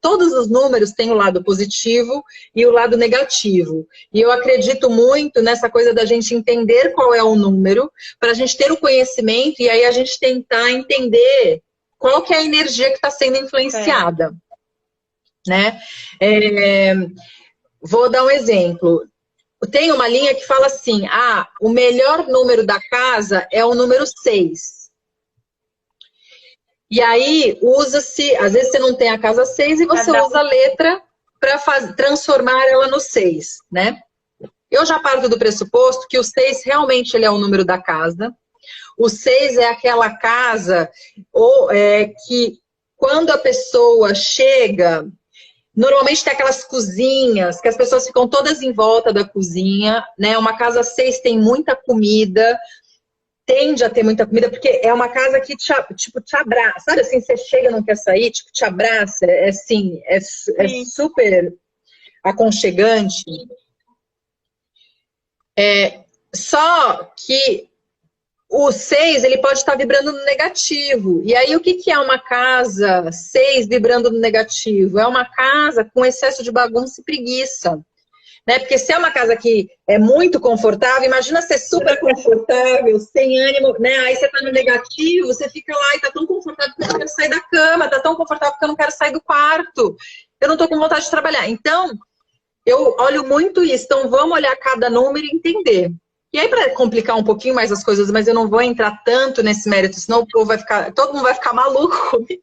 S3: todos os números têm o lado positivo e o lado negativo. E eu acredito muito nessa coisa da gente entender qual é o número, para a gente ter o conhecimento e aí a gente tentar entender qual que é a energia que está sendo influenciada. Né? Vou dar um exemplo. Tem uma linha que fala assim, o melhor número da casa é o número 6. E aí, usa-se, às vezes você não tem a casa 6 e você usa a letra para transformar ela no 6, né? Eu já parto do pressuposto que o 6 realmente ele é o número da casa. O 6 é aquela casa que quando a pessoa chega, normalmente tem aquelas cozinhas, que as pessoas ficam todas em volta da cozinha, né? Uma casa 6 tem muita comida, tende a ter muita comida, porque é uma casa que te abraça. Sabe assim, você chega e não quer sair, te abraça. É super aconchegante. Só que o 6, ele pode estar vibrando no negativo. E aí, o que é uma casa 6 vibrando no negativo? É uma casa com excesso de bagunça e preguiça. Né? Porque se é uma casa que é muito confortável, imagina ser super confortável, sem ânimo, né? Aí você tá no negativo, você fica lá e tá tão confortável que eu não quero sair da cama, tá tão confortável que eu não quero sair do quarto, eu não tô com vontade de trabalhar. Então, eu olho muito isso. Então, vamos olhar cada número e entender. E aí, para complicar um pouquinho mais as coisas, mas eu não vou entrar tanto nesse mérito, senão todo mundo vai ficar maluco comigo.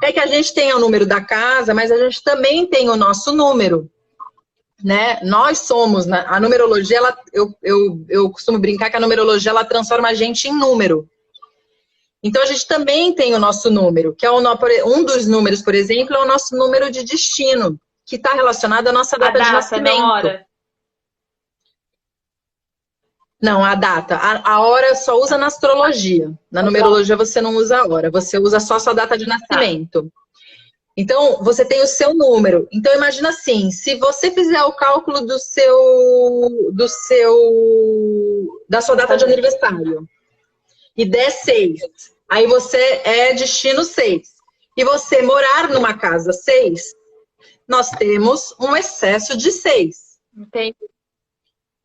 S3: É que a gente tem o número da casa, mas a gente também tem o nosso número. Né? Nós somos, a numerologia, eu costumo brincar que a numerologia ela transforma a gente em número. Então a gente também tem o nosso número, que é um dos números, por exemplo, é o nosso número de destino, que está relacionado à nossa data de nascimento.
S2: Não, hora.
S3: Não, a data. A hora só usa na astrologia. Na numerologia você não usa a hora, você usa só a sua data de nascimento. Então, você tem o seu número. Então, imagina assim, se você fizer o cálculo da sua data de aniversário e der 6, aí você é destino 6. E você morar numa casa 6, nós temos um excesso de 6.
S2: Entendi.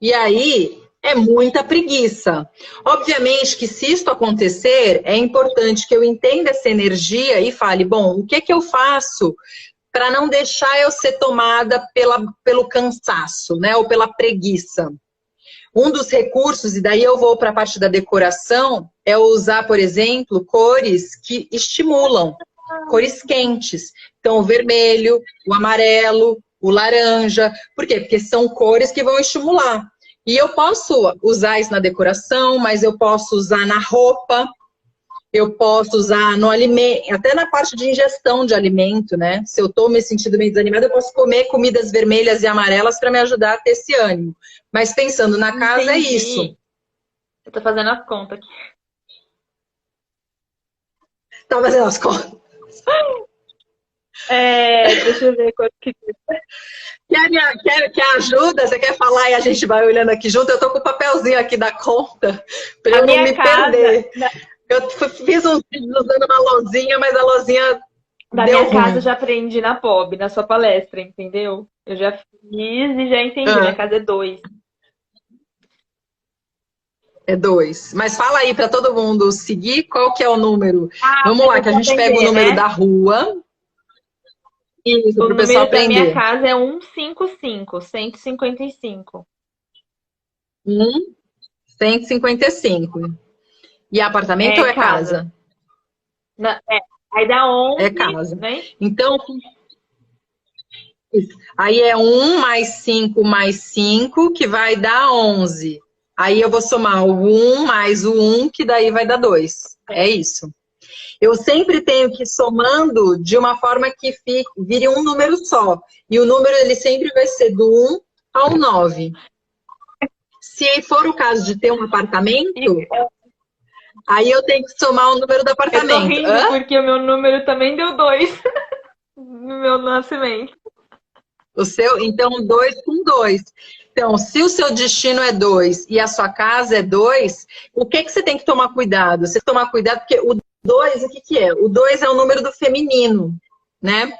S3: E aí é muita preguiça. Obviamente que se isso acontecer, é importante que eu entenda essa energia e fale, bom, o que eu faço para não deixar eu ser tomada pelo cansaço, né? Ou pela preguiça. Um dos recursos, e daí eu vou para a parte da decoração, é usar, por exemplo, cores que estimulam, cores quentes. Então, o vermelho, o amarelo, o laranja. Por quê? Porque são cores que vão estimular. E eu posso usar isso na decoração, mas eu posso usar na roupa, eu posso usar no alimento, até na parte de ingestão de alimento, né? Se eu estou me sentindo meio desanimada, eu posso comer comidas vermelhas e amarelas para me ajudar a ter esse ânimo. Mas pensando na casa,
S2: Entendi.
S3: é isso.
S2: Eu tô fazendo as contas aqui.
S3: Tá fazendo as contas?
S2: Deixa eu ver quanto que...
S3: Quer ajuda? Você quer falar e a gente vai olhando aqui junto? Eu tô com o papelzinho aqui da conta para eu não me perder. Eu fiz uns vídeos usando uma lozinha, mas a lozinha
S2: da
S3: deu
S2: minha
S3: ruim.
S2: casa eu já aprendi na POB, na sua palestra, entendeu? Eu já fiz e já entendi. Minha casa é 2.
S3: É 2. Mas fala aí para todo mundo seguir qual que é o número. Vamos lá, que a gente pega o número da rua. Isso, para o pessoal aprender.
S2: O número da minha casa é 155, 155.
S3: 155. E apartamento ou é casa?
S2: Não, aí dá 11.
S3: É casa.
S2: Né?
S3: Então, aí é 1 mais 5 mais 5, que vai dar 11. Aí eu vou somar o 1 mais o 1, que daí vai dar 2. É isso. Eu sempre tenho que ir somando de uma forma que vire um número só. E o número, ele sempre vai ser do 1 ao 9. Se for o caso de ter um apartamento, aí eu tenho que somar o número do apartamento.
S2: Eu tô rindo porque o meu número também deu 2 no meu nascimento.
S3: O seu, então, 2 com 2. Então, se o seu destino é 2 e a sua casa é 2, o que você tem que tomar cuidado? Você tomar cuidado porque o 2, o que é? O 2 é o número do feminino, né?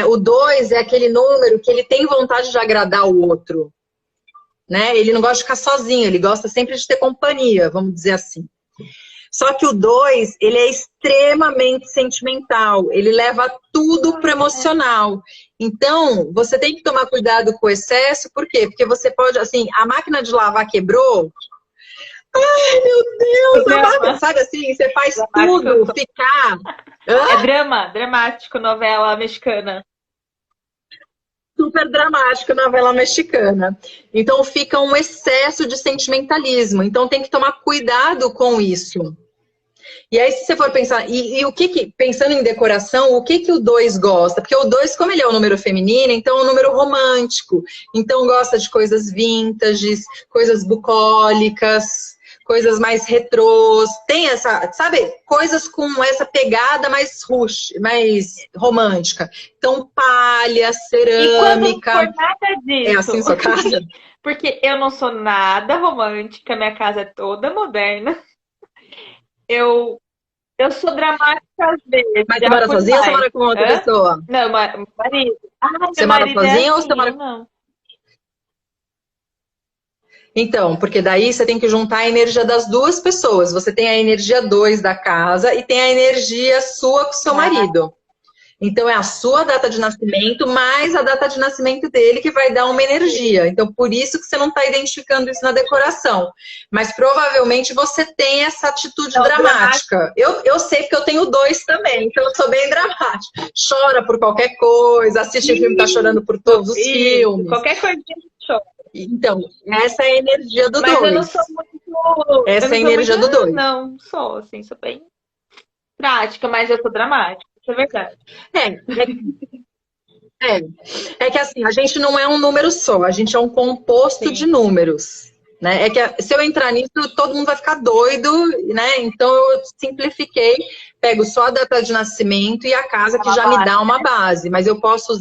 S3: O 2 é aquele número que ele tem vontade de agradar o outro, né? Ele não gosta de ficar sozinho, ele gosta sempre de ter companhia, vamos dizer assim. Só que o 2, ele é extremamente sentimental, ele leva tudo pro emocional. Então, você tem que tomar cuidado com o excesso, por quê? Porque você pode, assim, a máquina de lavar quebrou. Ai, meu Deus! Sabe assim, você faz tudo ficar...
S2: É dramático, novela mexicana.
S3: Super dramático, novela mexicana. Então fica um excesso de sentimentalismo. Então tem que tomar cuidado com isso. E aí, se você for pensar, pensando em decoração, o que o 2 gosta? Porque o 2, como ele é um número feminino, então é um número romântico. Então gosta de coisas vintages, coisas bucólicas, coisas mais retrôs. Tem essa, sabe, coisas com essa pegada mais mais romântica. Então, palha, cerâmica.
S2: E quando não for nada disso.
S3: É assim sua casa?
S2: Porque eu não sou nada romântica, minha casa é toda moderna. Eu sou dramática às vezes.
S3: Mas você mora sozinha ou você mora com outra pessoa?
S2: Não, marido.
S3: Você mora sozinha ou você mora...
S2: Não.
S3: Então, porque daí você tem que juntar a energia das duas pessoas. Você tem a energia 2 da casa e tem a energia sua com o seu marido. Então, é a sua data de nascimento mais a data de nascimento dele que vai dar uma energia. Então, por isso que você não está identificando isso na decoração. Mas, provavelmente, você tem essa atitude dramática. Eu sei porque eu tenho 2 também, então eu sou bem dramática. Chora por qualquer coisa, assiste filme, tá chorando por todos os filmes.
S2: Qualquer coisinha chora.
S3: Então, essa é a energia do 2.
S2: Mas eu não sou muito...
S3: Essa é a energia do 2.
S2: Não, sou bem prática, mas eu sou dramática. Isso é verdade.
S3: É que assim, a gente não é um número só, a gente é um composto de números, né? É que se eu entrar nisso, todo mundo vai ficar doido, né? Então eu simplifiquei, pego só a data de nascimento e a casa que já me dá uma base, mas eu posso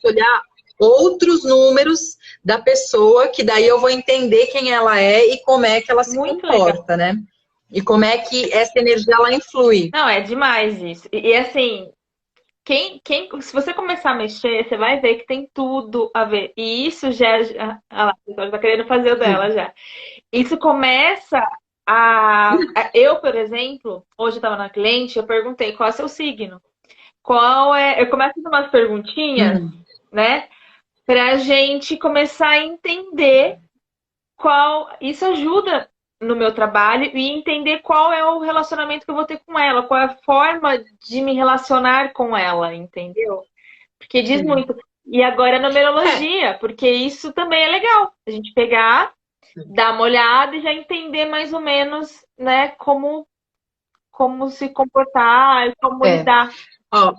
S3: olhar outros números da pessoa, que daí eu vou entender quem ela é e como é que ela se comporta, né? E como é que essa energia ela influi.
S2: Não, é demais isso. E assim, se você começar a mexer, você vai ver que tem tudo a ver. E isso já. Ah lá, a pessoa já tá querendo fazer o dela já. Isso começa eu, por exemplo, hoje eu estava na cliente, eu perguntei qual é o seu signo. Qual é. Eu começo a fazer umas perguntinhas, né? Pra gente começar a entender qual. Isso ajuda no meu trabalho e entender qual é o relacionamento que eu vou ter com ela, qual é a forma de me relacionar com ela, entendeu? Porque diz muito. E agora a numerologia, porque isso também é legal. A gente pegar, dar uma olhada e já entender mais ou menos, né, como se comportar e como lidar.
S3: Ó,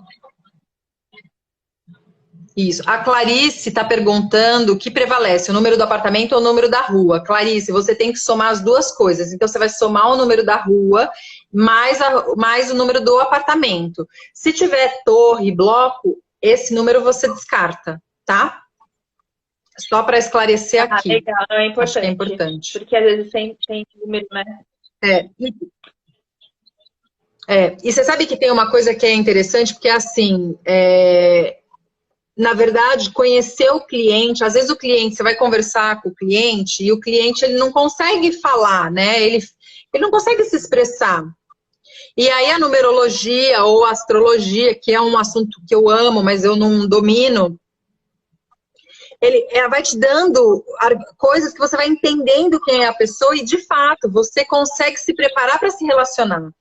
S3: isso. A Clarice está perguntando o que prevalece, o número do apartamento ou o número da rua. Clarice, você tem que somar as duas coisas. Então, você vai somar o número da rua mais o número do apartamento. Se tiver torre, bloco, esse número você descarta, tá? Só para esclarecer aqui.
S2: Legal, não é importante.
S3: Acho que é importante.
S2: Porque às vezes tem número, né?
S3: E você sabe que tem uma coisa que é interessante, porque assim, na verdade, conhecer o cliente, às vezes o cliente, você vai conversar com o cliente e o cliente ele não consegue falar, né? Ele não consegue se expressar. E aí a numerologia ou a astrologia, que é um assunto que eu amo, mas eu não domino, ela vai te dando coisas que você vai entendendo quem é a pessoa e, de fato, você consegue se preparar para se relacionar.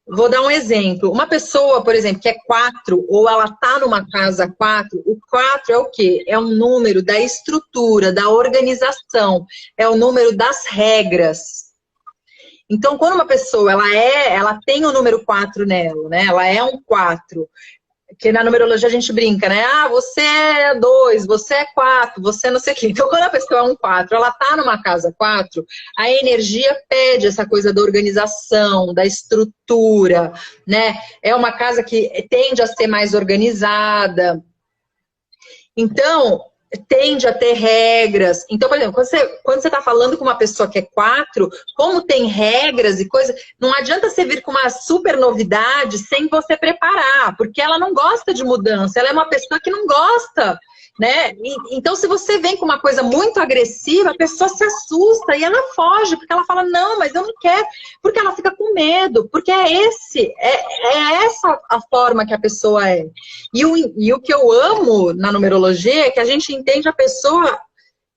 S3: Vou dar um exemplo. Uma pessoa, por exemplo, que é 4, ou ela está numa casa 4, o 4 é o quê? É um número da estrutura, da organização, é o número das regras. Então, quando uma pessoa, ela tem o número 4 nela, né? Ela é um 4. Que na numerologia a gente brinca, né? Ah, você é 2, você é 4, você não sei o quê. Então, quando a pessoa é um 4, ela tá numa casa 4, a energia pede essa coisa da organização, da estrutura, né? É uma casa que tende a ser mais organizada. Então, tende a ter regras. Então, por exemplo, quando você está falando com uma pessoa que é 4, como tem regras e coisas, não adianta você vir com uma super novidade sem você preparar, porque ela não gosta de mudança, ela é uma pessoa que não gosta, né? Então, se você vem com uma coisa muito agressiva, a pessoa se assusta e ela foge, porque ela fala, não, mas eu não quero, porque ela fica com medo, porque é essa a forma que a pessoa é. E o que eu amo na numerologia é que a gente entende a pessoa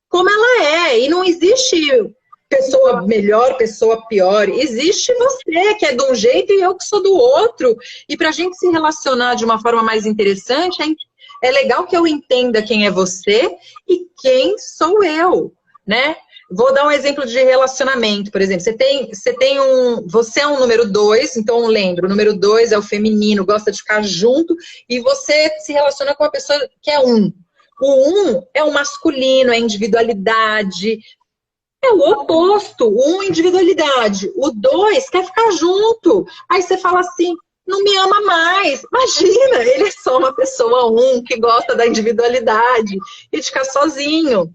S3: como ela é, e não existe pessoa melhor, pessoa pior, existe você que é de um jeito e eu que sou do outro, e para a gente se relacionar de uma forma mais interessante, é legal que eu entenda quem é você e quem sou eu, né? Vou dar um exemplo de relacionamento, por exemplo. Você é um número 2, então lembra, o número 2 é o feminino, gosta de ficar junto, e você se relaciona com uma pessoa que é 1. O 1 é o masculino, é a individualidade. É o oposto, o 1 individualidade. O 2 quer ficar junto. Aí você fala assim, não me ama mais. Imagina, ele é só uma pessoa 1 que gosta da individualidade e de ficar sozinho,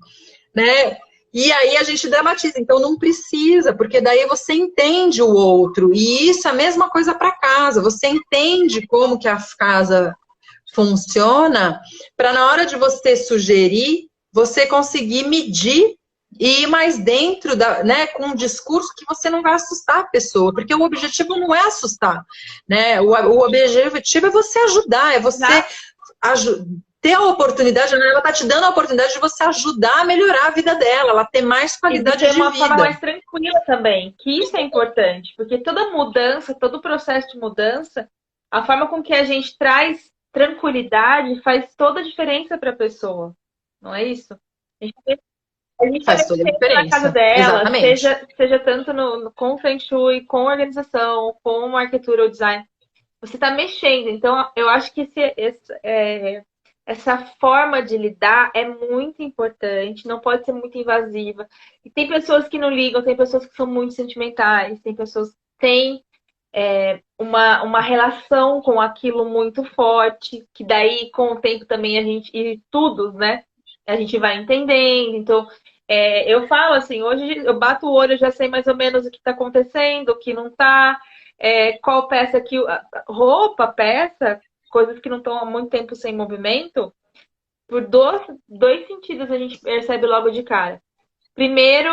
S3: né? E aí a gente dramatiza, então não precisa, porque daí você entende o outro. E isso é a mesma coisa para casa. Você entende como que a casa funciona, para na hora de você sugerir, você conseguir medir e ir mais dentro, né, com um discurso que você não vai assustar a pessoa, porque o objetivo não é assustar, né? O objetivo é você ajudar, é você ter a oportunidade, ela está te dando a oportunidade de você ajudar a melhorar a vida dela, ela ter mais qualidade de vida.
S2: E ter uma forma mais tranquila também, que isso é importante, porque toda mudança, todo processo de mudança, a forma com que a gente traz tranquilidade faz toda a diferença para a pessoa, não é isso? A gente
S3: faz toda a diferença
S2: na casa dela, seja tanto com o Feng Shui, com a organização, com a arquitetura ou design, você está mexendo. Então, eu acho que essa forma de lidar é muito importante, não pode ser muito invasiva. E tem pessoas que não ligam, tem pessoas que são muito sentimentais, tem pessoas que têm uma relação com aquilo muito forte, que daí, com o tempo também, e tudo, né? A gente vai entendendo. Então, eu falo assim, hoje eu bato o olho, eu já sei mais ou menos o que está acontecendo, o que não está, qual peça que... Roupa, peça... coisas que não estão há muito tempo sem movimento, por dois sentidos a gente percebe logo de cara. Primeiro,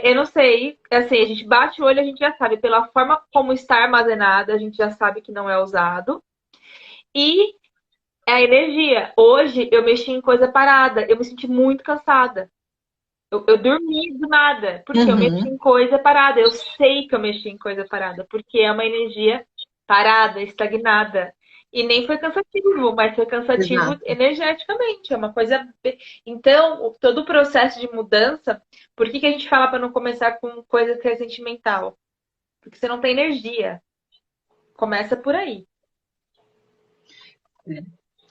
S2: eu não sei, assim, a gente bate o olho, a gente já sabe, pela forma como está armazenada, a gente já sabe que não é usado. E a energia. Hoje eu mexi em coisa parada, eu me senti muito cansada. Eu dormi do nada, porque eu mexi
S3: Uhum.
S2: em coisa parada. Eu sei que eu mexi em coisa parada, porque é uma energia parada, estagnada. E nem foi cansativo, mas foi cansativo
S3: Exato.
S2: energeticamente. É uma coisa. Então, todo o processo de mudança, por que que a gente fala para não começar com coisa que é sentimental? Porque você não tem energia. Começa por aí.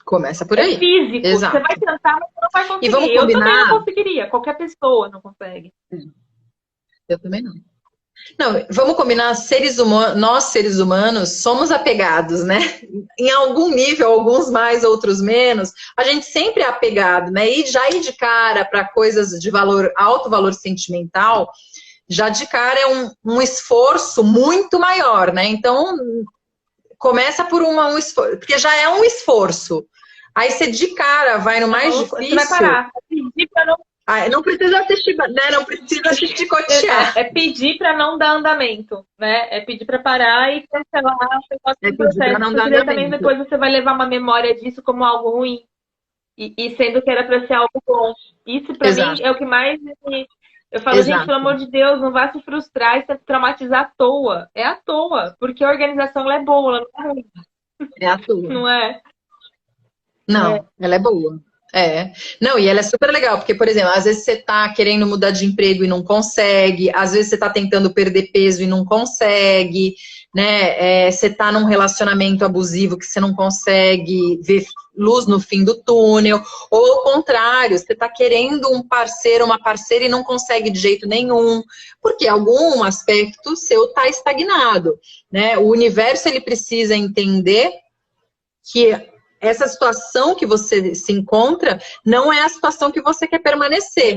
S3: Começa por
S2: É
S3: aí.
S2: físico. Você vai
S3: Exato.
S2: tentar, mas você não vai
S3: E vamos
S2: conseguir. Eu também não
S3: combinar?
S2: conseguiria. Qualquer pessoa não consegue.
S3: Eu também não. Não, vamos combinar, seres humanos, nós seres humanos somos apegados, né? Em algum nível, alguns mais, outros menos, a gente sempre é apegado, né? E já ir de cara para coisas de valor, alto valor sentimental, já de cara é um esforço muito maior, né? Então, começa por um esforço, porque já é um esforço. Aí você de cara vai no mais
S2: Você vai
S3: difícil,
S2: parar. Pedir pra não,
S3: não precisa assistir, né? Não precisa se chicotear.
S2: é pedir para não dar andamento, né? É pedir para parar e cancelar
S3: É
S2: o
S3: pedir para
S2: processo,
S3: não dar
S2: porque daí também
S3: andamento.
S2: depois você vai levar uma memória disso como algo ruim e sendo que era para ser algo bom. Isso para mim
S3: Exato,
S2: é o que mais eu falo, gente, pelo
S3: exato.
S2: amor de Deus, não vá se frustrar e se traumatizar à toa. É à toa, porque a organização ela é boa, ela não é ruim,
S3: É a tua.
S2: não é? É,
S3: Não, ela é boa. É. Não, e ela é super legal, porque, por exemplo, às vezes você tá querendo mudar de emprego e não consegue, às vezes você tá tentando perder peso e não consegue, né? Você tá num relacionamento abusivo que você não consegue ver luz no fim do túnel, ou ao contrário, você tá querendo um parceiro, uma parceira e não consegue de jeito nenhum, porque algum aspecto seu tá estagnado, né? O universo, ele precisa entender que essa situação que você se encontra não é a situação que você quer permanecer.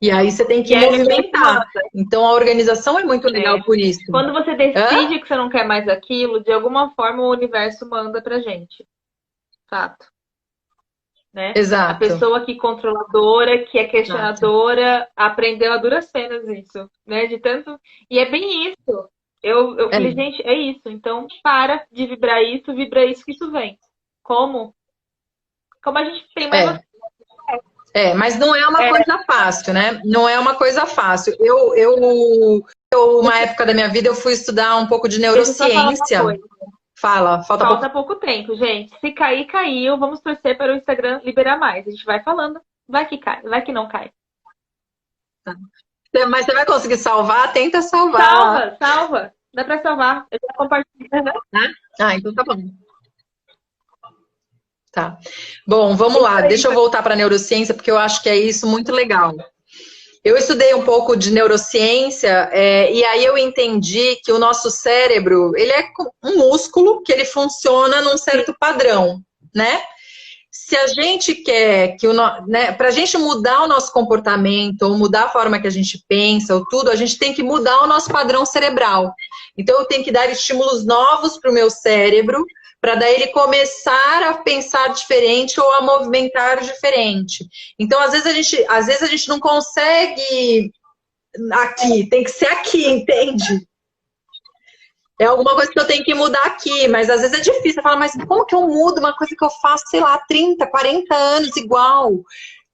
S3: E aí você tem
S2: e
S3: que
S2: aí o universo
S3: movimentar.
S2: manda.
S3: Então a organização é muito legal
S2: É.
S3: por isso.
S2: Quando você
S3: Hã?
S2: decide que você não quer mais aquilo, de alguma forma o universo manda pra gente. Fato. Né? A
S3: Exato.
S2: pessoa que controladora, que é
S3: Exato.
S2: questionadora, aprendeu a duras penas isso, né? De tanto. E é bem isso. Eu
S3: É,
S2: falei, gente, é isso. Então, para de vibrar isso, vibra isso que isso vem. Como? Como a gente tem mais
S3: é, mas não é uma
S2: é,
S3: coisa fácil, né? Não é uma coisa fácil. Uma época da minha vida, eu fui estudar um pouco de
S2: deixa eu só falar uma
S3: neurociência.
S2: coisa.
S3: Fala, falta pouco.
S2: Falta pouco tempo, gente. Se cair, caiu. Vamos torcer para o Instagram liberar mais. A gente vai falando. Vai que cai, vai que não cai.
S3: Mas você vai conseguir salvar? Tenta salvar lá.
S2: Salva, salva. Dá para salvar. Eu já compartilho.
S3: Né? Então tá bom. Tá. Bom, vamos
S2: Isso
S3: lá.
S2: aí.
S3: Deixa eu voltar para a neurociência, porque eu acho que é isso muito legal. Eu estudei um pouco de neurociência, e aí eu entendi que o nosso cérebro, ele é um músculo que ele funciona num certo padrão, né? Se a gente quer que né, para a gente mudar o nosso comportamento, ou mudar a forma que a gente pensa, ou tudo, a gente tem que mudar o nosso padrão cerebral. Então eu tenho que dar estímulos novos para o meu cérebro, para daí ele começar a pensar diferente ou a movimentar diferente. Então, às vezes a gente não consegue aqui, tem que ser aqui, entende? É alguma coisa que eu tenho que mudar aqui, mas às vezes é difícil. Você fala, mas como que eu mudo uma coisa que eu faço, sei lá, 30, 40 anos igual?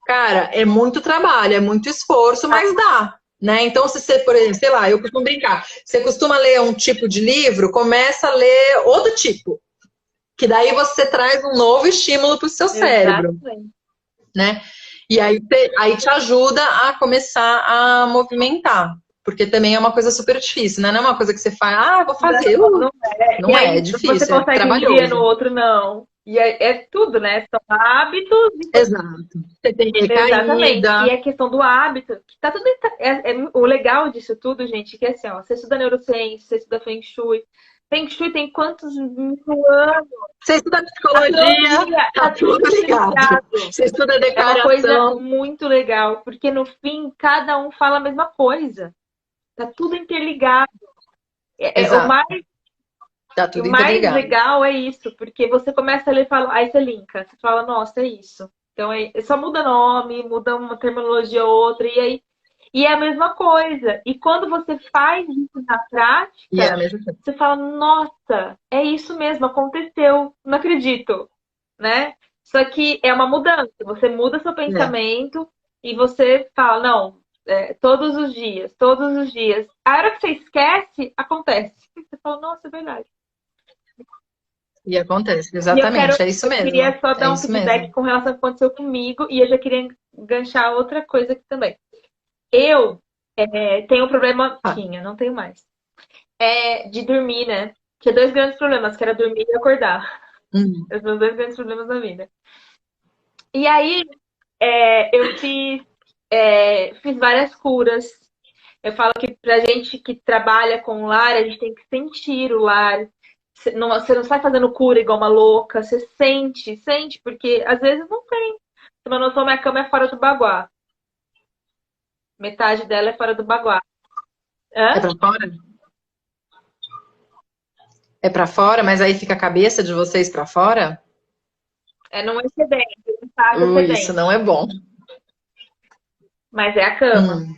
S3: Cara, é muito trabalho, é muito esforço, mas dá. Né? Então, se você, por exemplo, sei lá, eu costumo brincar, você costuma ler um tipo de livro, começa a ler outro tipo. Que daí você traz um novo estímulo para o seu cérebro,
S2: Exatamente.
S3: né? E aí te ajuda a começar a movimentar. Porque também é uma coisa super difícil, né? Não é uma coisa que você faz, vou fazer. Não
S2: E
S3: é
S2: aí,
S3: difícil,
S2: você
S3: é
S2: consegue um dia, no
S3: trabalhoso.
S2: outro não. E é tudo, né? São hábitos.
S3: Exato. Você tem
S2: Exatamente. E
S3: recaída.
S2: a questão do hábito, que tá tudo. O legal disso tudo, gente, que é assim, ó, você estuda neurociência, você estuda Feng Shui. Feng Shui tem quantos mil anos?
S3: Você estuda psicologia, tá tudo ligado. Você estuda
S2: É uma coisa
S3: declaração.
S2: muito legal, porque no fim, cada um fala a mesma coisa. Tá tudo interligado. O
S3: Exato.
S2: mais
S3: Tá
S2: E o
S3: tudo
S2: mais
S3: interligado.
S2: legal é isso, porque você começa a ler, fala, aí você linka, você fala, nossa, é isso. Então só muda nome, muda uma terminologia ou outra, e é a mesma coisa. E quando você faz isso na
S3: E é a
S2: prática,
S3: mesma coisa.
S2: você fala, nossa, é isso mesmo, aconteceu, não acredito, né? Só que é uma mudança, você muda seu
S3: É.
S2: pensamento e você fala, não, todos os dias, todos os dias. A hora que você esquece, acontece. Você fala, nossa, é verdade.
S3: E acontece,
S2: E
S3: exatamente, é isso
S2: eu
S3: mesmo.
S2: queria só
S3: É
S2: dar um
S3: isso
S2: feedback
S3: mesmo.
S2: com relação ao que aconteceu comigo e eu já queria enganchar outra coisa aqui também. Eu tenho um problema,
S3: Ah,
S2: tinha, não tenho mais, de dormir, né? Tinha dois grandes problemas, que era dormir e acordar.
S3: hum,
S2: Os meus dois grandes problemas na vida. E aí, eu fiz várias curas. Eu falo que pra gente que trabalha com lar, a gente tem que sentir o lar. Você não sai fazendo cura igual uma louca, você sente, porque às vezes não tem. Você não noção, minha cama é fora do baguá. Metade dela é fora do baguá.
S3: é
S2: Hã?
S3: pra fora? É pra fora, mas aí fica a cabeça de vocês pra fora?
S2: É num excedente, um estágio
S3: Isso não
S2: excedente.
S3: é bom.
S2: Mas é a cama.
S3: Hum,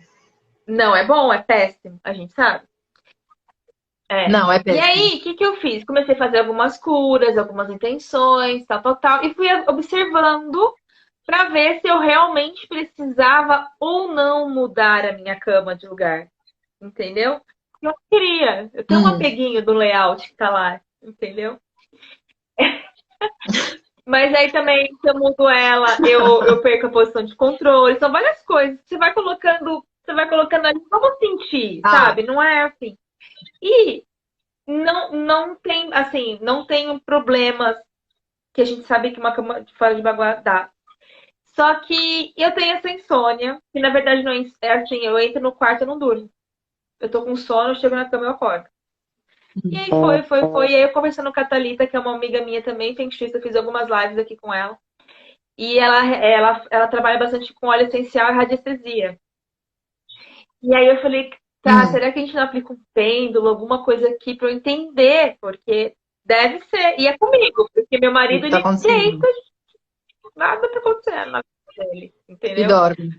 S2: Não é bom, é péssimo, a gente sabe. É.
S3: não, é
S2: E
S3: péssimo.
S2: aí, o que eu fiz? Comecei a fazer algumas curas, algumas intenções, tal, tal, tal, e fui observando para ver se eu realmente precisava ou não mudar a minha cama de lugar. Entendeu? Eu queria. Eu tenho um
S3: Hum,
S2: apeguinho do layout que tá lá, entendeu? Mas aí também, se eu mudo ela, eu perco a posição de controle. São várias coisas. Você vai colocando ali, vamos sentir,
S3: ah,
S2: sabe? Não é assim. E não tem, assim, não tenho problemas que a gente sabe que uma cama de fora de baguá dá. Só que eu tenho essa insônia, que na verdade não é assim, eu entro no quarto e não durmo. Eu tô com sono, eu chego na cama e eu acordo. E aí foi. E aí eu conversando com a Thalita, que é uma amiga minha também, Feng Shui, eu fiz algumas lives aqui com ela. E ela trabalha bastante com óleo essencial e radiestesia. E aí eu falei, tá,
S3: hum,
S2: será que a gente não aplica um pêndulo, alguma coisa aqui pra eu entender? Porque deve ser. E é comigo, porque meu
S3: o
S2: marido,
S3: que tá
S2: ele
S3: acontecendo?
S2: deita, nada tá acontecendo na vida dele,
S3: E
S2: entendeu?
S3: dorme.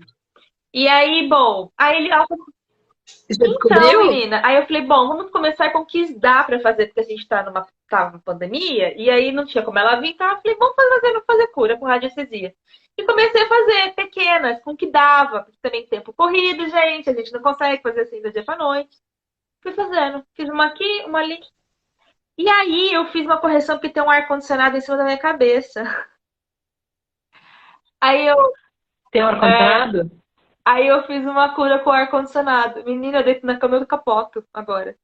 S2: E aí, bom, ela falou,
S3: E você
S2: então,
S3: descobriu?
S2: menina, aí eu falei, bom, vamos começar com o que dá pra fazer, porque a gente tava numa pandemia, e aí não tinha como ela vir, então eu falei, vamos fazer cura com radiestesia. E comecei a fazer pequenas, com o que dava, porque também tempo corrido, gente, a gente não consegue fazer assim do dia pra noite. Fui fazendo, fiz uma aqui, uma ali. E aí eu fiz uma correção porque tem um ar-condicionado em cima da minha cabeça. Aí eu,
S4: Tem um
S2: é,
S4: ar-condicionado?
S2: aí eu fiz uma cura com ar-condicionado. Menina, eu deito na cama e eu capoto agora.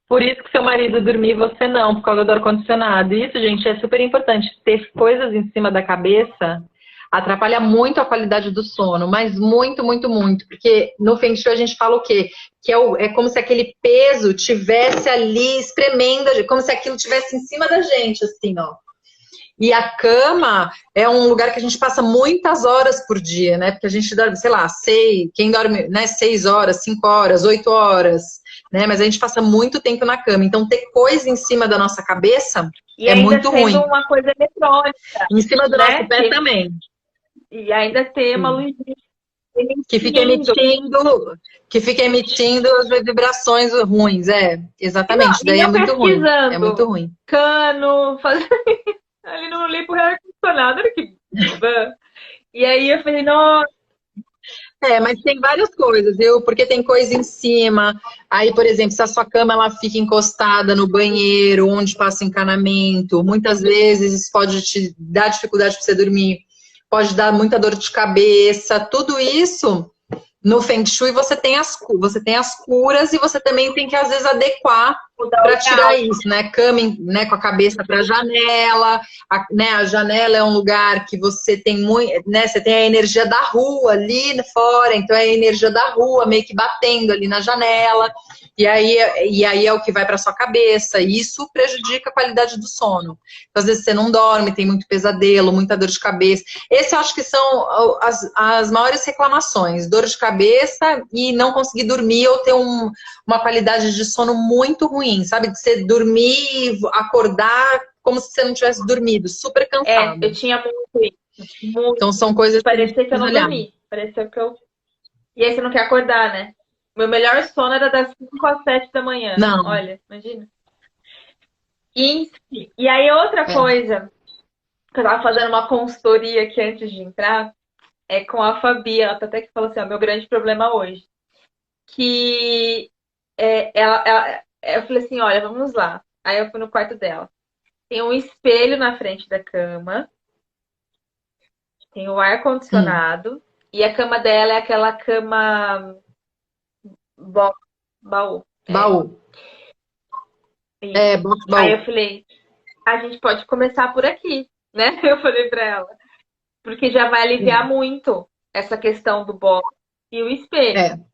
S4: Por isso que seu marido dormir e você não, por causa do ar-condicionado. Isso, gente, é super importante. Ter coisas em cima da cabeça
S3: Atrapalha muito a qualidade do sono, mas muito, muito, muito. Porque no Feng Shui a gente fala o quê? Que é como se aquele peso tivesse ali espremendo, como se aquilo tivesse em cima da gente, assim, ó. E a cama é um lugar que a gente passa muitas horas por dia, né? Porque a gente dorme, sei lá, quem dorme, né, 6 horas, 5 horas, 8 horas, né? Mas a gente passa muito tempo na cama. Então, ter coisa em cima da nossa cabeça
S2: E
S3: é
S2: ainda
S3: muito
S2: sendo
S3: ruim.
S2: uma coisa eletrônica,
S3: Em cima do nosso
S2: né?
S3: pé também.
S2: E ainda ter uma
S3: Sim.
S2: luzinha
S3: Que fica
S2: emitindo.
S3: emitindo as vibrações ruins, exatamente,
S2: E
S3: daí é
S2: eu
S3: muito ruim, é muito
S2: pesquisando
S3: ruim.
S2: cano, fazendo ali no limpo ar-condicionado, olha que ban. E aí eu falei, nossa,
S3: Mas tem várias coisas, viu? Porque tem coisa em cima. Aí, por exemplo, se a sua cama ela fica encostada no banheiro, onde passa encanamento, muitas vezes isso pode te dar dificuldade para você dormir, pode dar muita dor de cabeça. Tudo isso no Feng Shui você tem as curas e você também tem que às vezes adequar para tirar isso, né? Cama, né, com a cabeça para a janela, né? A janela é um lugar que você tem muito, né? Você tem a energia da rua ali fora, então é a energia da rua meio que batendo ali na janela, e aí é o que vai para sua cabeça, e isso prejudica a qualidade do sono. Então, às vezes você não dorme, tem muito pesadelo, muita dor de cabeça. Esse eu acho que são as maiores reclamações, dor de cabeça e não conseguir dormir ou ter uma qualidade de sono muito ruim, sabe? De você dormir e acordar como se você não tivesse dormido, super cansado.
S2: Eu tinha muito isso. Muito.
S3: Então são coisas
S2: Parecia que eu não
S3: olhar.
S2: dormi. Parecia que eu... E aí você não quer acordar, né? Meu melhor sono era das 5 às 7 da manhã.
S3: Não.
S2: Olha, imagina. E aí outra coisa, que eu tava fazendo uma consultoria aqui antes de entrar, é com a Fabi, ela até que falou assim, ó, meu grande problema hoje. Que eu falei assim, olha, vamos lá. Aí eu fui no quarto dela. Tem um espelho na frente da cama, tem o ar-condicionado, e a cama dela é aquela cama baú.
S3: Baú.
S2: Isso.
S3: Box
S2: Aí
S3: baú.
S2: eu falei, a gente pode começar por aqui, né? Eu falei pra ela. Porque já vai aliviar muito essa questão do box e o espelho.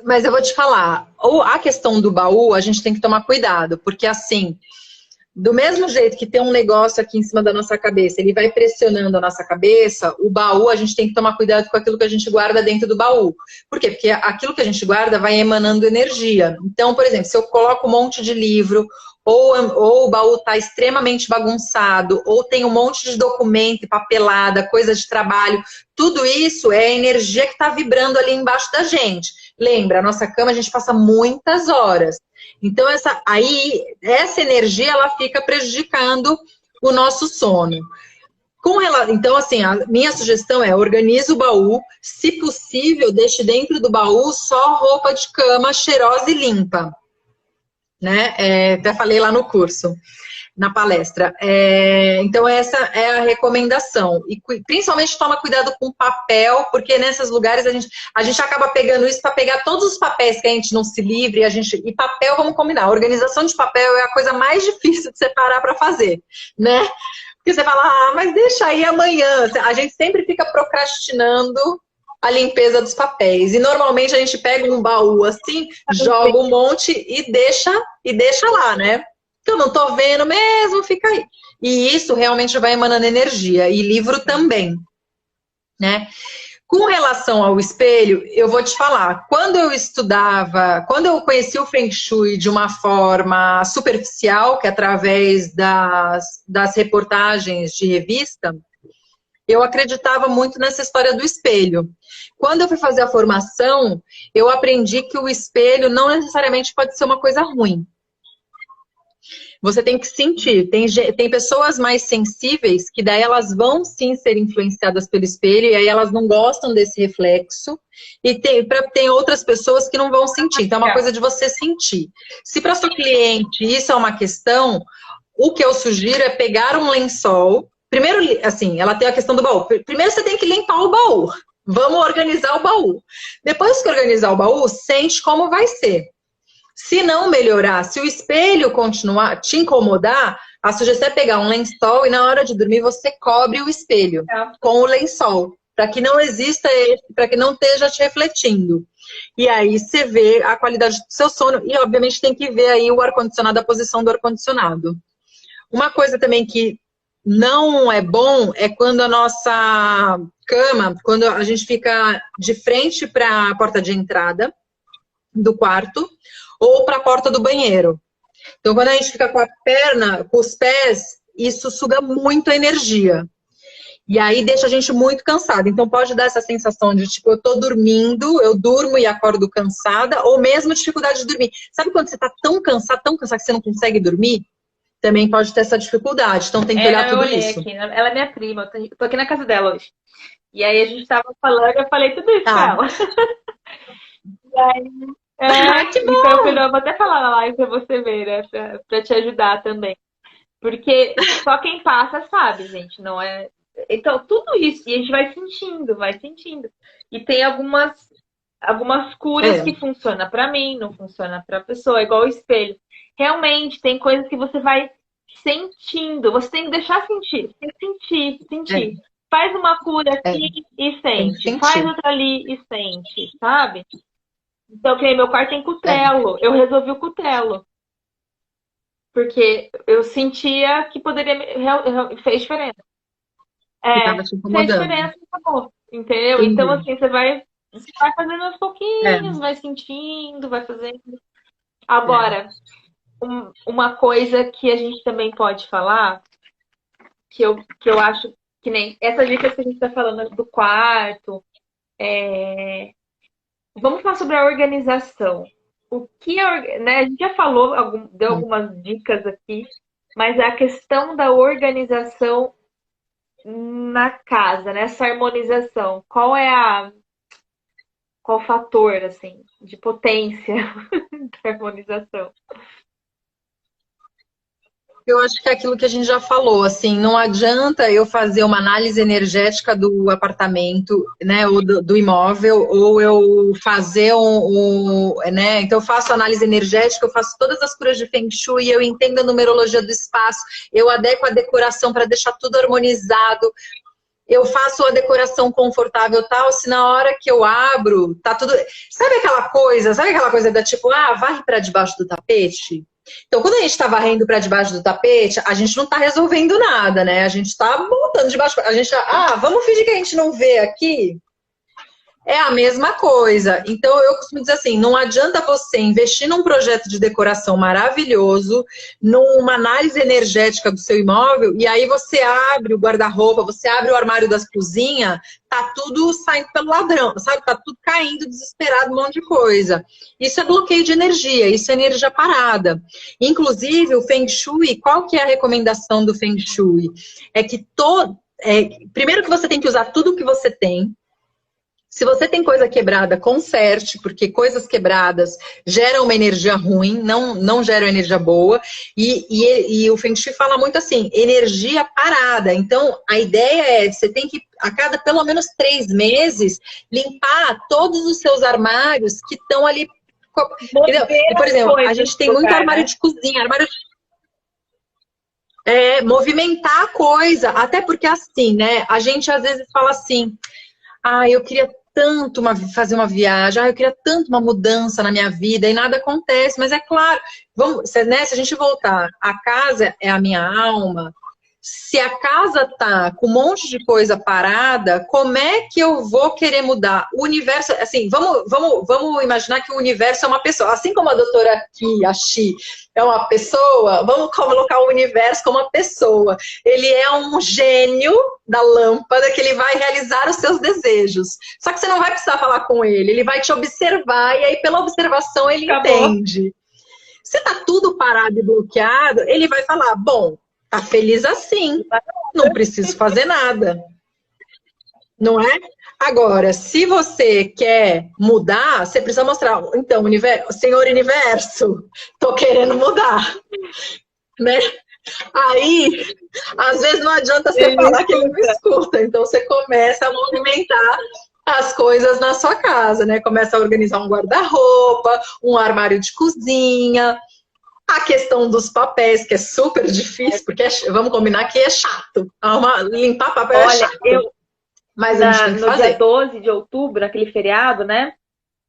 S3: Mas eu vou te falar, a questão do baú, a gente tem que tomar cuidado, porque assim, do mesmo jeito que tem um negócio aqui em cima da nossa cabeça, ele vai pressionando a nossa cabeça, o baú, a gente tem que tomar cuidado com aquilo que a gente guarda dentro do baú. Por quê? Porque aquilo que a gente guarda vai emanando energia. Então, por exemplo, se eu coloco um monte de livro, ou o baú está extremamente bagunçado, ou tem um monte de documento, papelada, coisa de trabalho, tudo isso é a energia que está vibrando ali embaixo da gente. Lembra, a nossa cama a gente passa muitas horas. Então, essa energia, ela fica prejudicando o nosso sono. Então, assim, a minha sugestão é organize o baú, se possível, deixe dentro do baú só roupa de cama cheirosa e limpa. Né? Até falei lá no curso, na palestra. Então, essa é a recomendação. E principalmente toma cuidado com papel, porque nesses lugares a gente acaba pegando isso para pegar todos os papéis que a gente não se livre. E papel, vamos combinar, a organização de papel é a coisa mais difícil de separar para fazer, né? Porque você fala, mas deixa aí amanhã. A gente sempre fica procrastinando a limpeza dos papéis. E normalmente a gente pega um baú assim, joga um monte e deixa lá, né? Eu não tô vendo mesmo, fica aí. E isso realmente vai emanando energia. E livro também, né? Com relação ao espelho, eu vou te falar, quando eu conheci o Feng Shui de uma forma superficial, que é através das reportagens de revista, eu acreditava muito nessa história do espelho. Quando eu fui fazer a formação, eu aprendi que o espelho não necessariamente pode ser uma coisa ruim. Você tem que sentir. Tem pessoas mais sensíveis que daí elas vão sim ser influenciadas pelo espelho e aí elas não gostam desse reflexo. E tem outras pessoas que não vão sentir. Então é uma coisa de você sentir. Se para sua cliente isso é uma questão, o que eu sugiro é pegar um lençol. Primeiro, assim, ela tem a questão do baú. Primeiro você tem que limpar o baú. Vamos organizar o baú. Depois que organizar o baú, sente como vai ser. Se não melhorar, se o espelho continuar te incomodar, a sugestão é pegar um lençol e na hora de dormir você cobre o espelho com o lençol, para que não exista, para que não esteja te refletindo. E aí você vê a qualidade do seu sono e obviamente tem que ver aí o ar-condicionado, a posição do ar-condicionado. Uma coisa também que não é bom é quando a nossa cama, quando a gente fica de frente para a porta de entrada do quarto ou para a porta do banheiro. Então, quando a gente fica com a perna, com os pés, isso suga muito a energia. E aí deixa a gente muito cansada. Então, pode dar essa sensação de, tipo, eu tô dormindo, eu durmo e acordo cansada, ou mesmo dificuldade de dormir. Sabe quando você tá tão cansado que você não consegue dormir? Também pode ter essa dificuldade. Então, tem que olhar tudo isso.
S2: Aqui, ela é minha prima, eu tô aqui na casa dela hoje. E aí a gente tava falando, eu falei tudo isso pra ela. E aí,
S3: que bom.
S2: Então eu vou até falar na live pra você ver, né? Pra te ajudar também. Porque só quem passa sabe, gente, não é... Então, tudo isso, e a gente vai sentindo. E tem algumas algumas curas que funcionam pra mim, não funciona pra pessoa, igual o espelho. Realmente, tem coisas que você vai sentindo, você tem que deixar sentir, você tem que sentir. Faz uma cura aqui e sente, faz outra ali e sente, sabe? Então, que nem meu quarto tem cutelo, eu resolvi o cutelo. Porque eu sentia que poderia. Fez diferença. Fez diferença e acabou. Entendeu? Entendi. Então, assim, você vai fazendo aos pouquinhos, vai sentindo, vai fazendo. Agora, uma coisa que a gente também pode falar, que eu acho que nem essas dicas que a gente está falando do quarto. Vamos falar sobre a organização. O que né? A gente já falou, deu algumas dicas aqui, mas a questão da organização na casa, né? Essa harmonização. Qual o fator, assim, de potência da harmonização?
S3: Eu acho que é aquilo que a gente já falou, assim, não adianta eu fazer uma análise energética do apartamento, né, ou do imóvel, ou eu fazer né, então eu faço análise energética, eu faço todas as curas de Feng Shui, eu entendo a numerologia do espaço, eu adequo a decoração para deixar tudo harmonizado, eu faço a decoração confortável tal, se na hora que eu abro, tá tudo... Sabe aquela coisa da tipo, varre para debaixo do tapete? Então, quando a gente está varrendo para debaixo do tapete, a gente não está resolvendo nada, né? A gente está botando debaixo... A gente vamos fingir que a gente não vê aqui? É a mesma coisa. Então, eu costumo dizer assim, não adianta você investir num projeto de decoração maravilhoso, numa análise energética do seu imóvel, e aí você abre o guarda-roupa, você abre o armário das cozinhas, tá tudo saindo pelo ladrão, sabe? Tá tudo caindo desesperado, um monte de coisa. Isso é bloqueio de energia, isso é energia parada. Inclusive, o Feng Shui, qual que é a recomendação do Feng Shui? É que primeiro que você tem que usar tudo que você tem. Se você tem coisa quebrada, conserte, porque coisas quebradas geram uma energia ruim, não geram energia boa. E o Feng Shui fala muito assim, energia parada. Então, a ideia você tem que, a cada pelo menos 3 meses, limpar todos os seus armários que estão ali. Por exemplo, a gente tem muito armário de cozinha, movimentar a coisa. Até porque assim, né? A gente às vezes fala assim, eu queria tanto fazer uma viagem, eu queria tanto uma mudança na minha vida, e nada acontece, mas é claro, né, se a gente voltar, a casa é a minha alma, se a casa tá com um monte de coisa parada, como é que eu vou querer mudar? O universo, assim, vamos imaginar que o universo é uma pessoa, assim como a doutora aqui, a Xi, é uma pessoa, vamos colocar o universo como uma pessoa. Ele é um gênio da lâmpada que ele vai realizar os seus desejos. Só que você não vai precisar falar com ele vai te observar, e aí pela observação ele entende. Se tá tudo parado e bloqueado, ele vai falar, bom, tá feliz assim, não preciso fazer nada. Não é? Agora, se você quer mudar, você precisa mostrar, então, Senhor Universo, tô querendo mudar. Né? Aí, às vezes não adianta você falar que ele não escuta, então você começa a movimentar as coisas na sua casa, né? Começa a organizar um guarda-roupa, um armário de cozinha. A questão dos papéis, que é super difícil, porque vamos combinar que é chato. Limpar papel é chato. Mas a gente tem que fazer.
S2: No dia 12 de outubro, aquele feriado, né?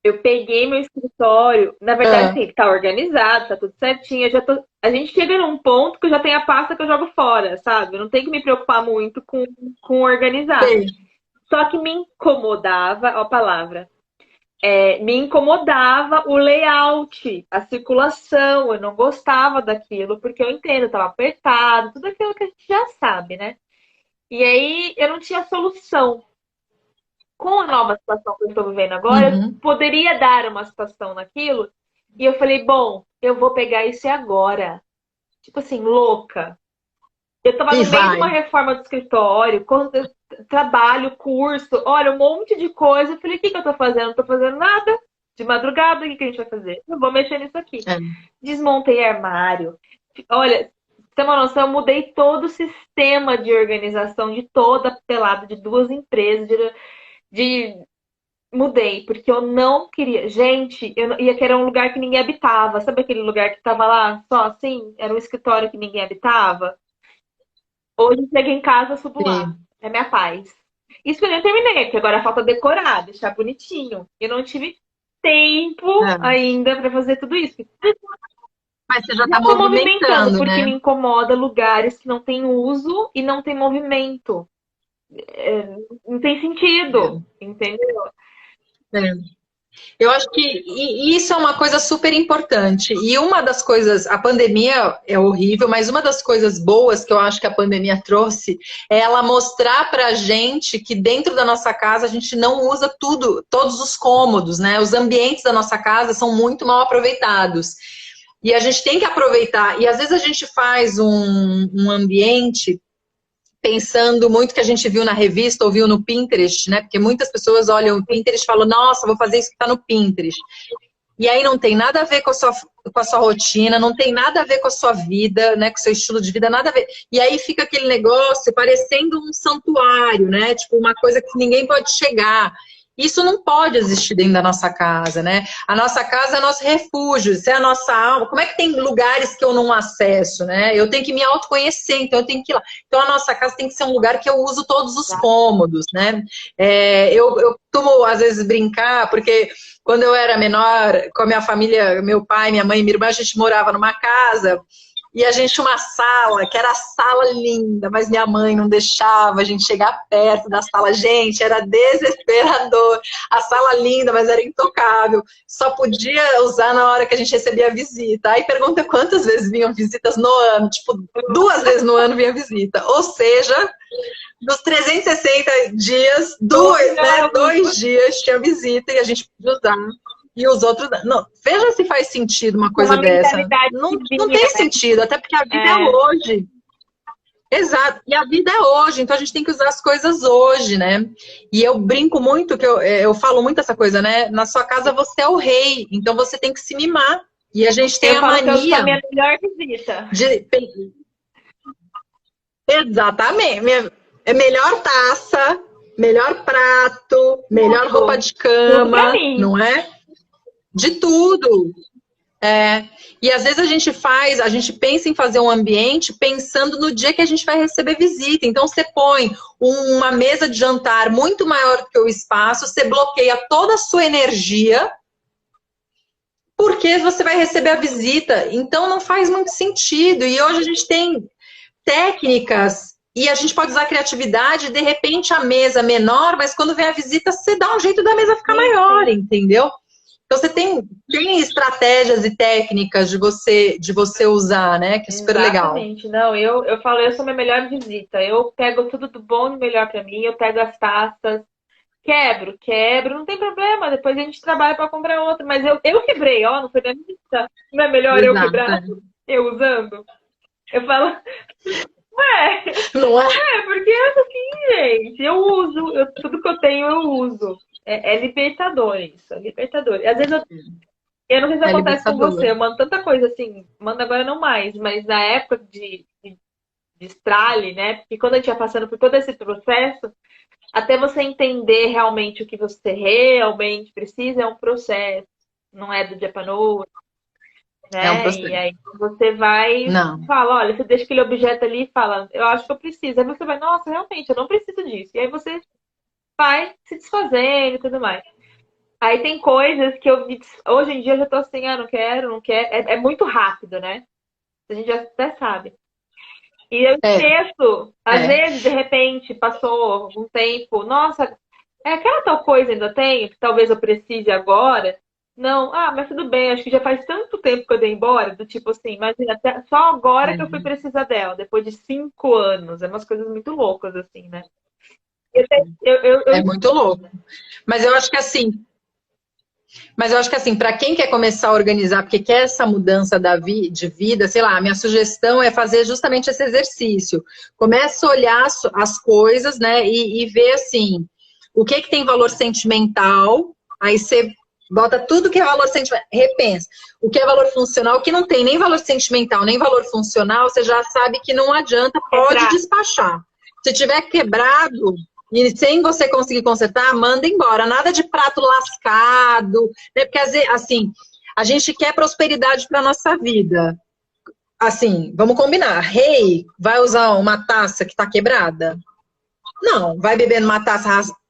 S2: Eu peguei meu escritório. Na verdade, assim, tá organizado, tá tudo certinho. A gente chega num ponto que eu já tenho a pasta que eu jogo fora, sabe? Eu não tenho que me preocupar muito com organizar. Sim. Só que me incomodava, ó a palavra. Me incomodava o layout, a circulação, eu não gostava daquilo, porque eu entendo, estava apertado, tudo aquilo que a gente já sabe, né? E aí eu não tinha solução. Com a nova situação que eu estou vivendo agora, eu poderia dar uma situação naquilo, e eu falei, bom, eu vou pegar isso agora. Tipo assim, louca. Eu estava no meio de uma reforma do escritório, trabalho, curso, olha, um monte de coisa. Eu falei, o que eu tô fazendo? Não tô fazendo nada. De madrugada, o que a gente vai fazer? Eu vou mexer nisso aqui. Desmontei armário. Olha, pra ter uma noção, eu mudei todo o sistema de organização de toda a pelada de 2 empresas, Mudei, porque eu não queria. Gente, eu ia querer um lugar que ninguém habitava. Sabe aquele lugar que tava lá só assim? Era um escritório que ninguém habitava? Hoje eu chego em casa, eu subo lá.
S3: Sim.
S2: É minha paz. Isso que eu nem terminei, porque agora falta decorar, deixar bonitinho. Eu não tive tempo
S3: É.
S2: ainda para fazer tudo isso.
S3: Mas você já
S2: Já
S3: está
S2: tô movimentando,
S3: movimentando,
S2: porque
S3: né?
S2: me incomoda lugares que não tem uso e não tem movimento. Não tem sentido, entendeu?
S3: É. Eu acho que isso é uma coisa super importante. E uma das coisas, a pandemia é horrível, mas uma das coisas boas que eu acho que a pandemia trouxe é ela mostrar pra gente que dentro da nossa casa a gente não usa tudo, todos os cômodos, né? Os ambientes da nossa casa são muito mal aproveitados. E a gente tem que aproveitar. E às vezes a gente faz um ambiente pensando muito que a gente viu na revista ou viu no Pinterest, né? Porque muitas pessoas olham o Pinterest e falam, nossa, vou fazer isso que está no Pinterest. E aí não tem nada a ver com a sua rotina, não tem nada a ver com a sua vida, né? Com o seu estilo de vida, nada a ver. E aí fica aquele negócio parecendo um santuário, né? Tipo, uma coisa que ninguém pode chegar. Isso não pode existir dentro da nossa casa, né? A nossa casa é nosso refúgio, isso é a nossa alma. Como é que tem lugares que eu não acesso, né? Eu tenho que me autoconhecer, então eu tenho que ir lá. Então a nossa casa tem que ser um lugar que eu uso todos os cômodos, né? Eu costumo, às vezes, brincar, porque quando eu era menor, com a minha família, meu pai, minha mãe e minha irmã, a gente morava numa casa e a gente tinha uma sala, que era a sala linda, mas minha mãe não deixava a gente chegar perto da sala. Gente, era desesperador. A sala linda, mas era intocável. Só podia usar na hora que a gente recebia visita. Aí pergunta quantas vezes vinham visitas no ano. Tipo, 2 vezes no ano vinha visita. Ou seja, dos 360 dias, 2 dias tinha visita e a gente podia usar. E os outros. Não, veja se faz sentido uma coisa
S2: Uma
S3: dessa.
S2: mentalidade
S3: Não,
S2: que
S3: não
S2: vinha,
S3: tem
S2: né?
S3: sentido, até porque a vida é hoje. Exato, e a vida é hoje, então a gente tem que usar as coisas hoje, né? E eu brinco muito, que eu falo muito essa coisa, né? Na sua casa você é o rei, então você tem que se mimar. E a gente tem
S2: Eu
S3: a
S2: falo que eu sou a
S3: mania
S2: minha melhor visita.
S3: de. Exatamente. Melhor taça, melhor prato, melhor roupa de
S2: Tudo pra
S3: cama,
S2: mim.
S3: não é? De tudo. E às vezes a gente pensa em fazer um ambiente pensando no dia que a gente vai receber visita. Então você põe uma mesa de jantar muito maior do que o espaço, você bloqueia toda a sua energia, porque você vai receber a visita. Então não faz muito sentido. E hoje a gente tem técnicas e a gente pode usar a criatividade, de repente a mesa menor, mas quando vem a visita, você dá um jeito da mesa ficar maior, entendeu? Então você tem estratégias e técnicas de você usar, né? Que é super legal.
S2: Exatamente. Não, eu falo, eu sou minha melhor visita. Eu pego tudo do bom e do melhor pra mim, eu pego as taças, quebro, não tem problema. Depois a gente trabalha pra comprar outra. Mas eu quebrei, ó, não foi minha visita. Não é melhor eu
S3: Exato,
S2: quebrar, eu usando? Eu falo,
S3: não é?
S2: porque é assim, gente, eu uso, tudo que eu tenho eu uso. É libertador isso, é libertador. E às vezes eu não sei se acontece com você, eu mando tanta coisa assim, mando agora não mais, mas na época de estrale, né? Porque quando a gente ia passando por todo esse processo, até você entender realmente o que você realmente precisa, é um processo, não é do dia pra noite,
S3: É um
S2: né?
S3: processo.
S2: E aí você vai
S3: Não.
S2: fala, olha, você deixa aquele objeto ali e fala, eu acho que eu preciso. Aí você vai, nossa, realmente, eu não preciso disso. E aí você vai se desfazendo e tudo mais. Aí tem coisas que hoje em dia eu já tô assim, não quero, não quero. É muito rápido, né? A gente já até sabe. E eu esqueço, às vezes, de repente, passou algum tempo, nossa, aquela tal coisa ainda tenho, que talvez eu precise agora. Não, mas tudo bem, acho que já faz tanto tempo que eu dei embora, do tipo assim, imagina, só agora que eu fui precisar dela, depois de 5 anos. É umas coisas muito loucas, assim, né?
S3: É muito louco. Mas eu acho que assim, para quem quer começar a organizar, porque quer essa mudança de vida, sei lá, a minha sugestão é fazer justamente esse exercício. Começa a olhar as coisas, né, e ver assim, o que tem valor sentimental, aí você bota tudo que é valor sentimental, repensa. O que é valor funcional, o que não tem nem valor sentimental, nem valor funcional, você já sabe que não adianta, pode despachar. Se tiver quebrado, E sem você conseguir consertar, manda embora. Nada de prato lascado, né? Porque, assim, a gente quer prosperidade para nossa vida. Assim, vamos combinar. Rei, vai usar uma taça que está quebrada? Não. Vai beber numa taça rasgada?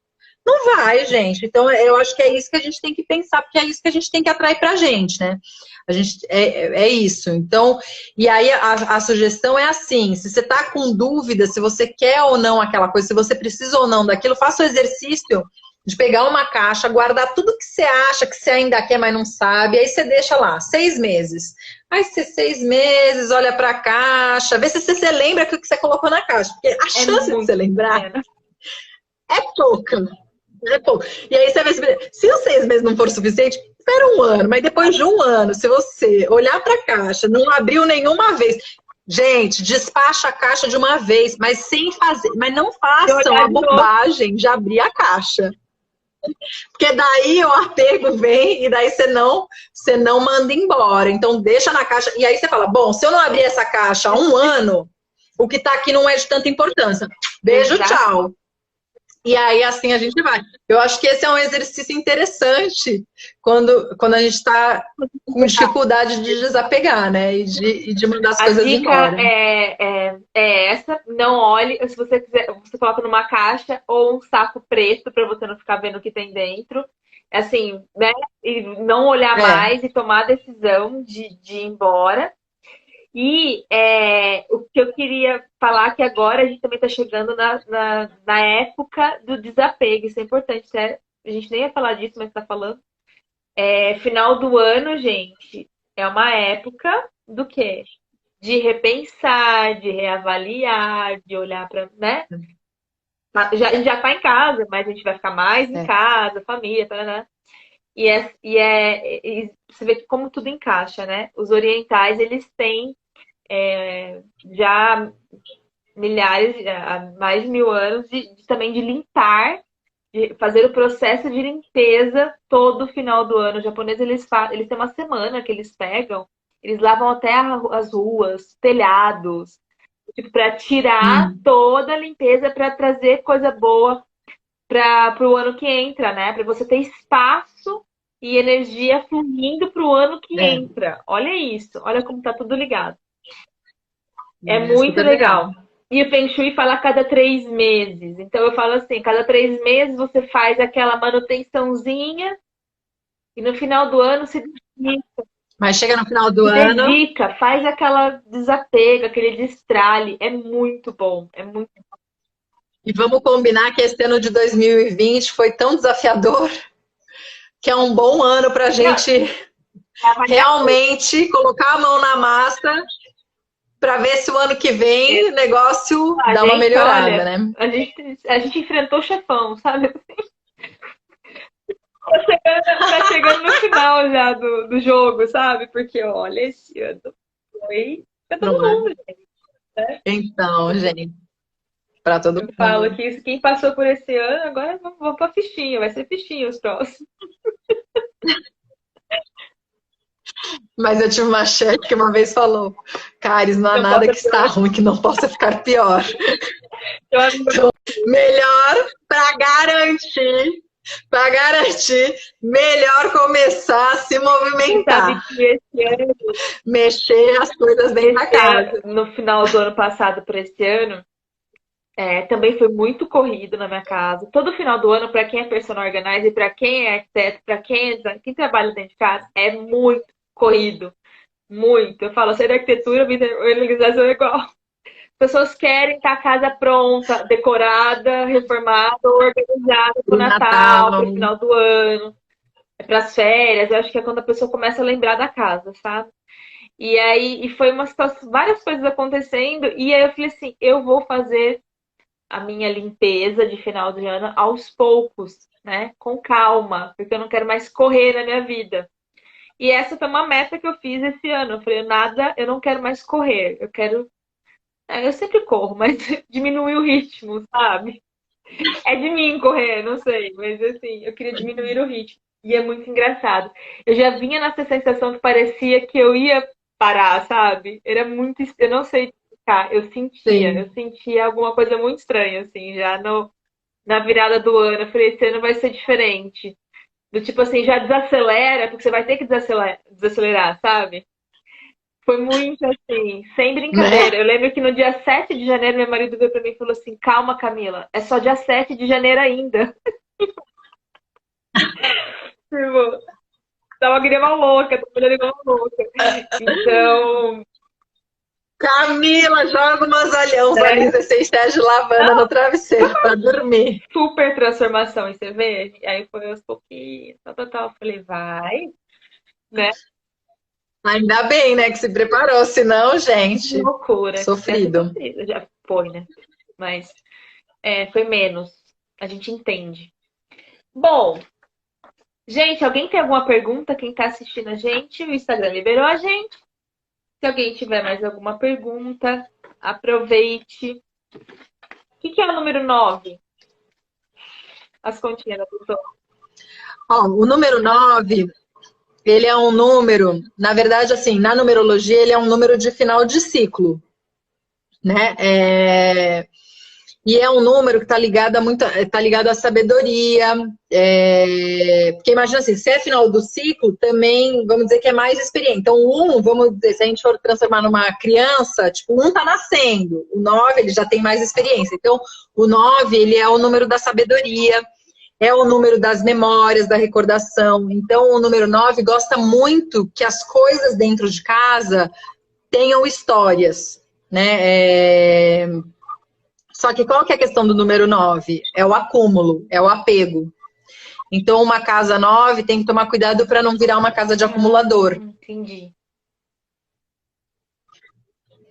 S3: Não vai, gente. Então, eu acho que é isso que a gente tem que pensar, porque é isso que a gente tem que atrair pra gente, né? A gente, é isso. Então, e aí a sugestão é assim, se você tá com dúvida, se você quer ou não aquela coisa, se você precisa ou não daquilo, faça o exercício de pegar uma caixa, guardar tudo que você acha que você ainda quer, mas não sabe, aí você deixa lá, 6 meses. Aí você, 6 meses, olha pra caixa, vê se você lembra o que você colocou na caixa, porque a chance de você lembrar é pouca. É pouco. E aí você vai se os 6 meses não for suficiente, espera um ano, mas depois de um ano, se você olhar para a caixa, não abriu nenhuma vez. Gente, despacha a caixa de uma vez, mas sem fazer, mas não façam a bobagem de abrir a caixa. Porque daí o apego vem e daí você não manda embora. Então deixa na caixa. E aí você fala, bom, se eu não abrir essa caixa há um ano, o que está aqui não é de tanta importância. Beijo, tchau. E aí, assim, a gente vai. Eu acho que esse é um exercício interessante quando a gente está com dificuldade de desapegar, né? E de mandar as coisas embora.
S2: A dica é essa. Não olhe. Se você quiser, você coloca numa caixa ou um saco preto para você não ficar vendo o que tem dentro. Assim, né? E não olhar mais e tomar a decisão de ir embora. E o que eu queria falar que agora a gente também está chegando na época do desapego. Isso é importante, né? A gente nem ia falar disso, mas está falando. Final do ano, gente, é uma época do quê? De repensar, de reavaliar, de olhar para, né? A gente já está em casa, mas a gente vai ficar mais em casa, família, né? E você vê que como tudo encaixa, né? Os orientais, eles têm já milhares, há mais de 1000 anos, também de limpar, de fazer o processo de limpeza todo final do ano. Os japoneses, eles têm uma semana que eles pegam, eles lavam até as ruas, telhados, tipo, para tirar toda a limpeza, para trazer coisa boa para o ano que entra, né? Para você ter espaço e energia fluindo para o ano que entra. Olha isso, olha como tá tudo ligado. É muito legal. E o Feng Shui fala a cada 3 meses. Então eu falo assim, cada 3 meses você faz aquela manutençãozinha e no final do ano se dedica.
S3: Mas chega no final do ano...
S2: Dedica, faz aquela desapego, aquele destralhe. É muito bom, é muito bom.
S3: E vamos combinar que esse ano de 2020 foi tão desafiador que é um bom ano pra gente realmente colocar a mão na massa para ver se o ano que vem o negócio dá uma melhorada, olha, né?
S2: A gente enfrentou o chefão, sabe? Tá chegando no final já do jogo, sabe? Porque, olha, esse ano foi pra todo mundo, gente. Né?
S3: Então, gente, para todo mundo.
S2: Eu falo que quem passou por esse ano, agora vamos pra fichinha, vai ser fichinha os próximos.
S3: Mas eu tive uma chefe que uma vez falou, Caris, não há nada que está ruim que não possa ficar pior. Então, melhor para garantir, melhor começar a se movimentar.
S2: Sabe que esse ano,
S3: mexer as coisas dentro da casa.
S2: No final do ano passado para esse ano, também foi muito corrido na minha casa. Todo final do ano, para quem é personal organizer, para quem é arquiteto, para quem trabalha dentro de casa, é muito corrido. Muito. Eu falo, ser da arquitetura, organização é igual. As pessoas querem estar a casa pronta, decorada, reformada, organizada para o Natal, para o final do ano, para as férias. Eu acho que é quando a pessoa começa a lembrar da casa, sabe? E aí foi uma situação, várias coisas acontecendo, e aí eu falei assim, eu vou fazer a minha limpeza de final de ano aos poucos, né? Com calma, porque eu não quero mais correr na minha vida. E essa foi uma meta que eu fiz esse ano. Eu falei, eu não quero mais correr. Eu quero... eu sempre corro, mas diminuir o ritmo, sabe? É de mim correr, não sei. Mas assim, eu queria diminuir o ritmo. E é muito engraçado. Eu já vinha nessa sensação que parecia que eu ia parar, sabe? Era muito... Eu não sei explicar. Eu sentia alguma coisa muito estranha, assim, já na virada do ano. Eu falei, esse ano vai ser diferente. Do tipo assim, já desacelera, porque você vai ter que desacelerar, sabe? Foi muito assim, sem
S3: Né?
S2: brincadeira. Eu lembro que no dia 7 de janeiro, meu marido veio pra mim e falou assim: calma, Camila, é só dia 7 de janeiro ainda. Tipo, tava querendo uma louca, tava olhando igual uma louca. Então,
S3: Camila, joga umas
S2: é,
S3: alianças essenciais de lavanda no travesseiro para dormir.
S2: super transformação, e você vê? Aí foi aos pouquinhos, tal. Eu falei, vai, né?
S3: Ainda bem, né, que se preparou, senão,
S2: Que
S3: gente,
S2: loucura. Já ter
S3: sofrido.
S2: sofrido, já foi, né? Mas foi menos. A gente entende. Bom, gente, alguém tem alguma pergunta? Quem tá assistindo a gente, o Instagram liberou a gente. Se alguém tiver mais alguma pergunta, aproveite. O que é o número 9? As continhas da pessoa.
S3: Ó, o número 9, ele é um número, na verdade, assim, na numerologia, ele é um número de final de ciclo, né? E é um número que está ligado a tá ligado à sabedoria. Porque imagina assim, se é final do ciclo, também vamos dizer que é mais experiente. Então, o 1, vamos dizer, se a gente for transformar numa criança, tipo, o 1 está nascendo, o 9 ele já tem mais experiência. Então, o 9 ele é o número da sabedoria, é o número das memórias, da recordação. Então, o número 9 gosta muito que as coisas dentro de casa tenham histórias, né? Só que qual que é a questão do número 9? É o acúmulo, é o apego. Então, uma casa 9 tem que tomar cuidado para não virar uma casa de acumulador.
S2: Entendi.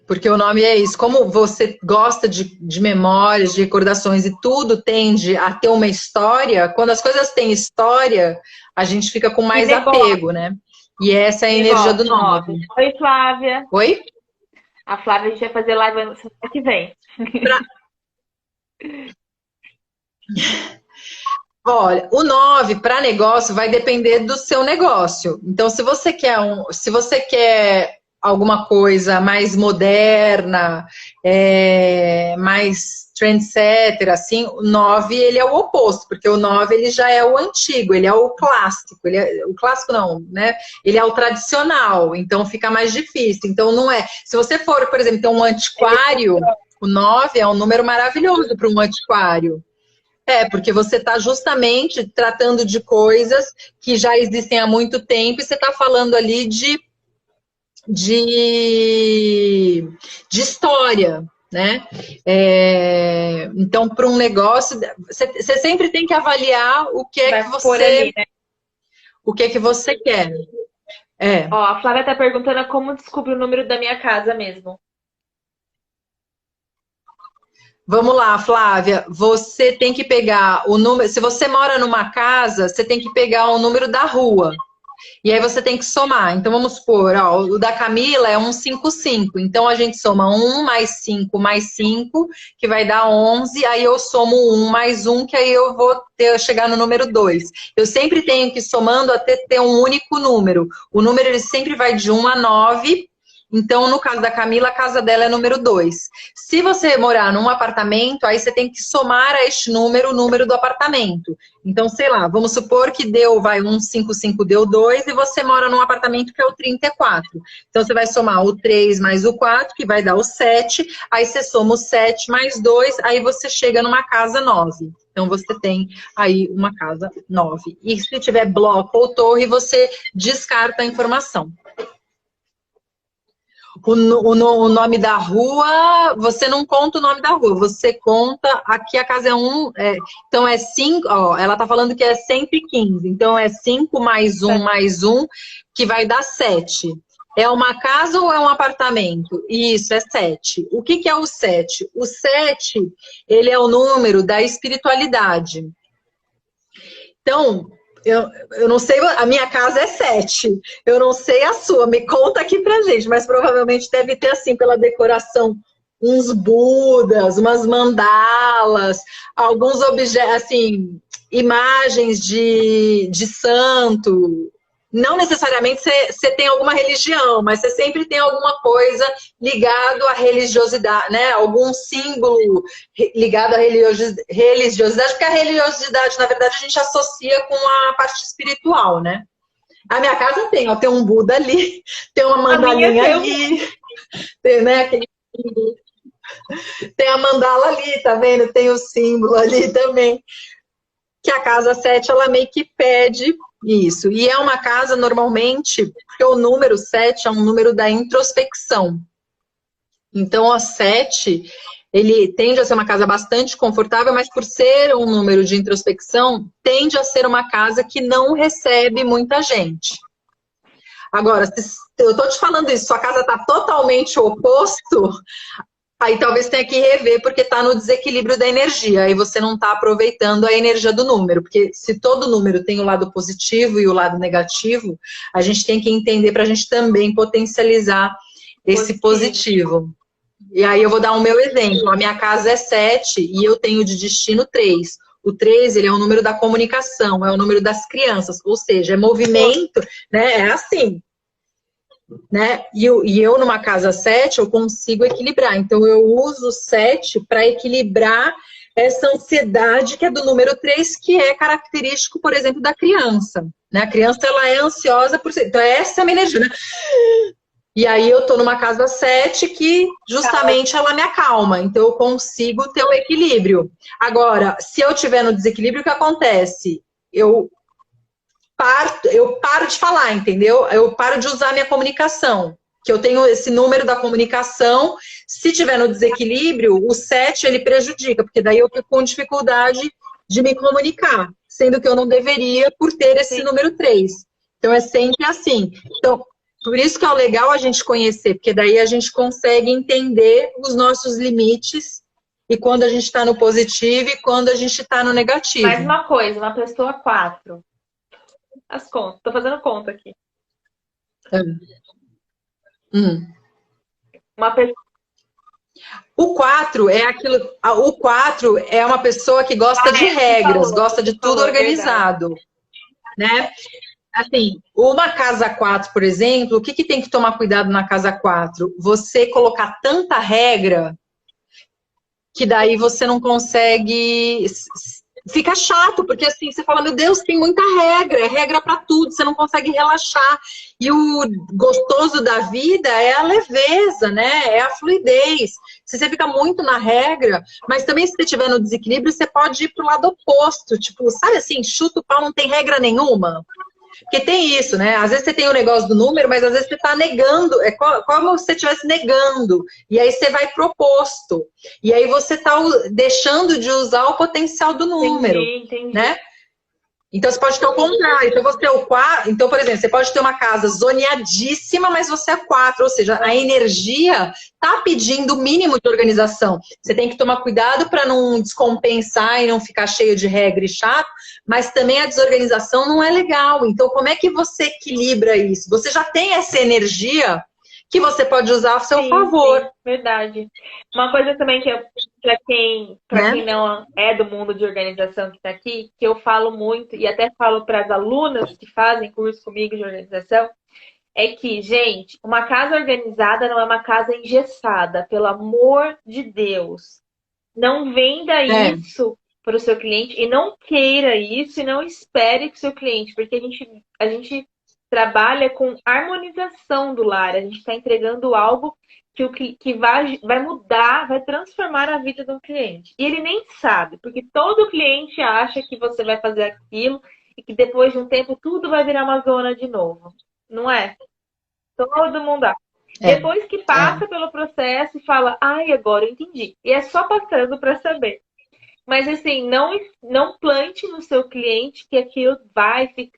S3: Porque o nome é isso. Como você gosta de memórias, de recordações e tudo tende a ter uma história, quando as coisas têm história, a gente fica com mais apego, né? E essa é a energia do 9.
S2: Oi, Flávia.
S3: Oi?
S2: A Flávia, a gente vai fazer live semana que vem.
S3: Olha, o 9 para negócio vai depender do seu negócio. Então, se você quer alguma coisa mais moderna, mais trendsetter, assim, o 9 ele é o oposto, porque o 9 ele já é o antigo, ele é o clássico, o clássico não, né? Ele é o tradicional, então fica mais difícil. Então não é. Se você for, por exemplo, ter um antiquário, o 9 é um número maravilhoso para um antiquário. Porque você está justamente tratando de coisas que já existem há muito tempo e você está falando ali de história, né? Então, para um negócio, você sempre tem que avaliar o que é que você, ali, né? O que é que você quer.
S2: Ó, a Flávia está perguntando como descobrir o número da minha casa mesmo.
S3: Vamos lá, Flávia. Você tem que pegar o número. Se você mora numa casa, você tem que pegar o número da rua. E aí você tem que somar. Então vamos supor, ó, o da Camila é 155. Então a gente soma 1 mais 5 mais 5, que vai dar 11. Aí eu somo 1 mais 1, que aí eu vou chegar no número 2. Eu sempre tenho que ir somando até ter um único número. O número ele sempre vai de 1 a 9. Então, no caso da Camila, a casa dela é número 2. Se você morar num apartamento, aí você tem que somar a este número o número do apartamento. Então, sei lá, vamos supor que deu, 155 deu 2 e você mora num apartamento que é o 34. Então, você vai somar o 3 mais o 4, que vai dar o 7. Aí você soma o 7 mais 2, aí você chega numa casa 9. Então, você tem aí uma casa 9. E se tiver bloco ou torre, você descarta a informação. O nome da rua, você não conta o nome da rua, você conta, aqui a casa é 1, então é 5, ó, ela tá falando que é 115, então é 5 mais 1, que vai dar 7. É uma casa ou é um apartamento? Isso, é 7. O que é o 7? O 7, ele é o número da espiritualidade. Então, eu não sei, a minha casa é 7. Eu não sei a sua, me conta aqui pra gente, mas provavelmente deve ter, assim, pela decoração, uns budas, umas mandalas, alguns objetos, assim, imagens de santo. não necessariamente você tem alguma religião, mas você sempre tem alguma coisa ligado à religiosidade, né? Algum símbolo ligado à religiosidade, porque a religiosidade, na verdade, a gente associa com a parte espiritual, né? A minha casa tem, ó, tem um Buda ali, tem uma mandalinha ali, tem, né, tem a mandala ali, tá vendo? Tem o símbolo ali também. Que a casa 7, ela meio que pede isso. E é uma casa, normalmente, porque o número 7 é um número da introspecção. Então, o 7, ele tende a ser uma casa bastante confortável, mas por ser um número de introspecção, tende a ser uma casa que não recebe muita gente. Agora, se eu tô te falando isso, sua casa tá totalmente oposto, aí talvez tenha que rever, porque está no desequilíbrio da energia. Aí você não está aproveitando a energia do número. Porque se todo número tem o lado positivo e o lado negativo, a gente tem que entender para a gente também potencializar esse positivo. E aí eu vou dar o meu exemplo. A minha casa é 7 e eu tenho de destino 3. O 3, ele é o número da comunicação, é o número das crianças. Ou seja, é movimento, né? É assim. Né? E eu, numa casa 7, eu consigo equilibrar. Então, eu uso o 7 para equilibrar essa ansiedade que é do número 3, que é característico, por exemplo, da criança. Né? A criança, ela é ansiosa por ser. Então, essa é a minha energia, né? E aí, eu tô numa casa 7 que, justamente, ela me acalma. Então, eu consigo ter o equilíbrio. Agora, se eu tiver no desequilíbrio, o que acontece? Eu paro de falar, entendeu? Eu paro de usar minha comunicação. Que eu tenho esse número da comunicação. Se tiver no desequilíbrio, o 7 ele prejudica, porque daí eu fico com dificuldade de me comunicar, sendo que eu não deveria por ter esse número 3. Então é sempre assim. Então, por isso que é legal a gente conhecer, porque daí a gente consegue entender os nossos limites e quando a gente está no positivo e quando a gente está no negativo.
S2: Mais uma coisa, uma pessoa 4. As contas, tô fazendo conta aqui. Uma pessoa...
S3: O 4 é aquilo. O 4 é uma pessoa que gosta de regras, gosta de tudo organizado. Né? Assim, uma casa 4, por exemplo, o que tem que tomar cuidado na casa 4? Você colocar tanta regra que daí você não consegue. Fica chato, porque assim, você fala, meu Deus, tem muita regra, é regra para tudo, você não consegue relaxar. E o gostoso da vida é a leveza, né? É a fluidez. Se você fica muito na regra, mas também se você estiver no desequilíbrio, você pode ir pro lado oposto. Tipo, sabe assim, chuta o pau, não tem regra nenhuma. Porque tem isso, né? Às vezes você tem o negócio do número, mas às vezes você está negando. É como se você estivesse negando. E aí você vai pro oposto. E aí você está deixando de usar o potencial do número.
S2: Entendi.
S3: Né? Então você pode ter o contrário. Então, você o 4, então, por exemplo, você pode ter uma casa zoneadíssima, mas você é 4. Ou seja, a energia está pedindo o mínimo de organização. Você tem que tomar cuidado para não descompensar e não ficar cheio de regra e chato, mas também a desorganização não é legal. Então, como é que você equilibra isso? Você já tem essa energia que você pode usar a seu favor.
S2: Sim, verdade. Uma coisa também que para quem não é do mundo de organização que está aqui, que eu falo muito e até falo para as alunas que fazem curso comigo de organização, é que, gente, uma casa organizada não é uma casa engessada, pelo amor de Deus. Não venda isso para o seu cliente e não queira isso e não espere que o seu cliente, porque a gente trabalha com harmonização do lar. A gente está entregando algo que vai mudar, vai transformar a vida do cliente. E ele nem sabe, porque todo cliente acha que você vai fazer aquilo e que depois de um tempo tudo vai virar uma zona de novo. Não é? Todo mundo acha. Depois que passa pelo processo e fala, ai, agora eu entendi. E é só passando para saber. Mas assim, não plante no seu cliente que aquilo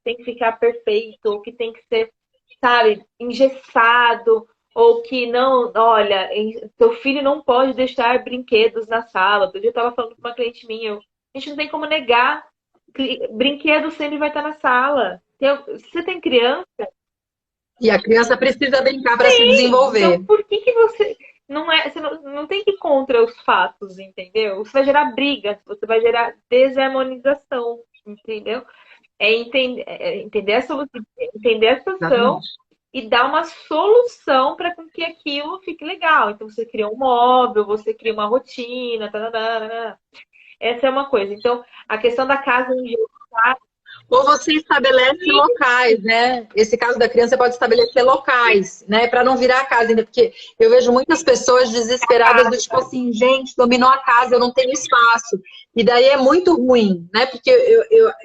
S2: tem que ficar perfeito, ou que tem que ser, sabe, engessado, ou que não, olha, seu filho não pode deixar brinquedos na sala. Outro dia eu estava falando com uma cliente minha, a gente não tem como negar, brinquedo sempre vai estar na sala. Se você tem criança...
S3: E a criança precisa brincar para se desenvolver.
S2: Então, por que você... Você não tem que ir contra os fatos, entendeu? Você vai gerar briga, você vai gerar desarmonização, entendeu? entender a situação
S3: Exatamente.
S2: e dar uma solução para que aquilo fique legal. Então, você cria um móvel, você cria uma rotina, tarará. Essa é uma coisa. Então, a questão da casa em geral,
S3: Ou você estabelece locais, né? Esse caso da criança pode estabelecer locais, né? Para não virar a casa ainda, porque eu vejo muitas pessoas desesperadas do tipo assim, gente, dominou a casa, eu não tenho espaço. E daí é muito ruim, né? Porque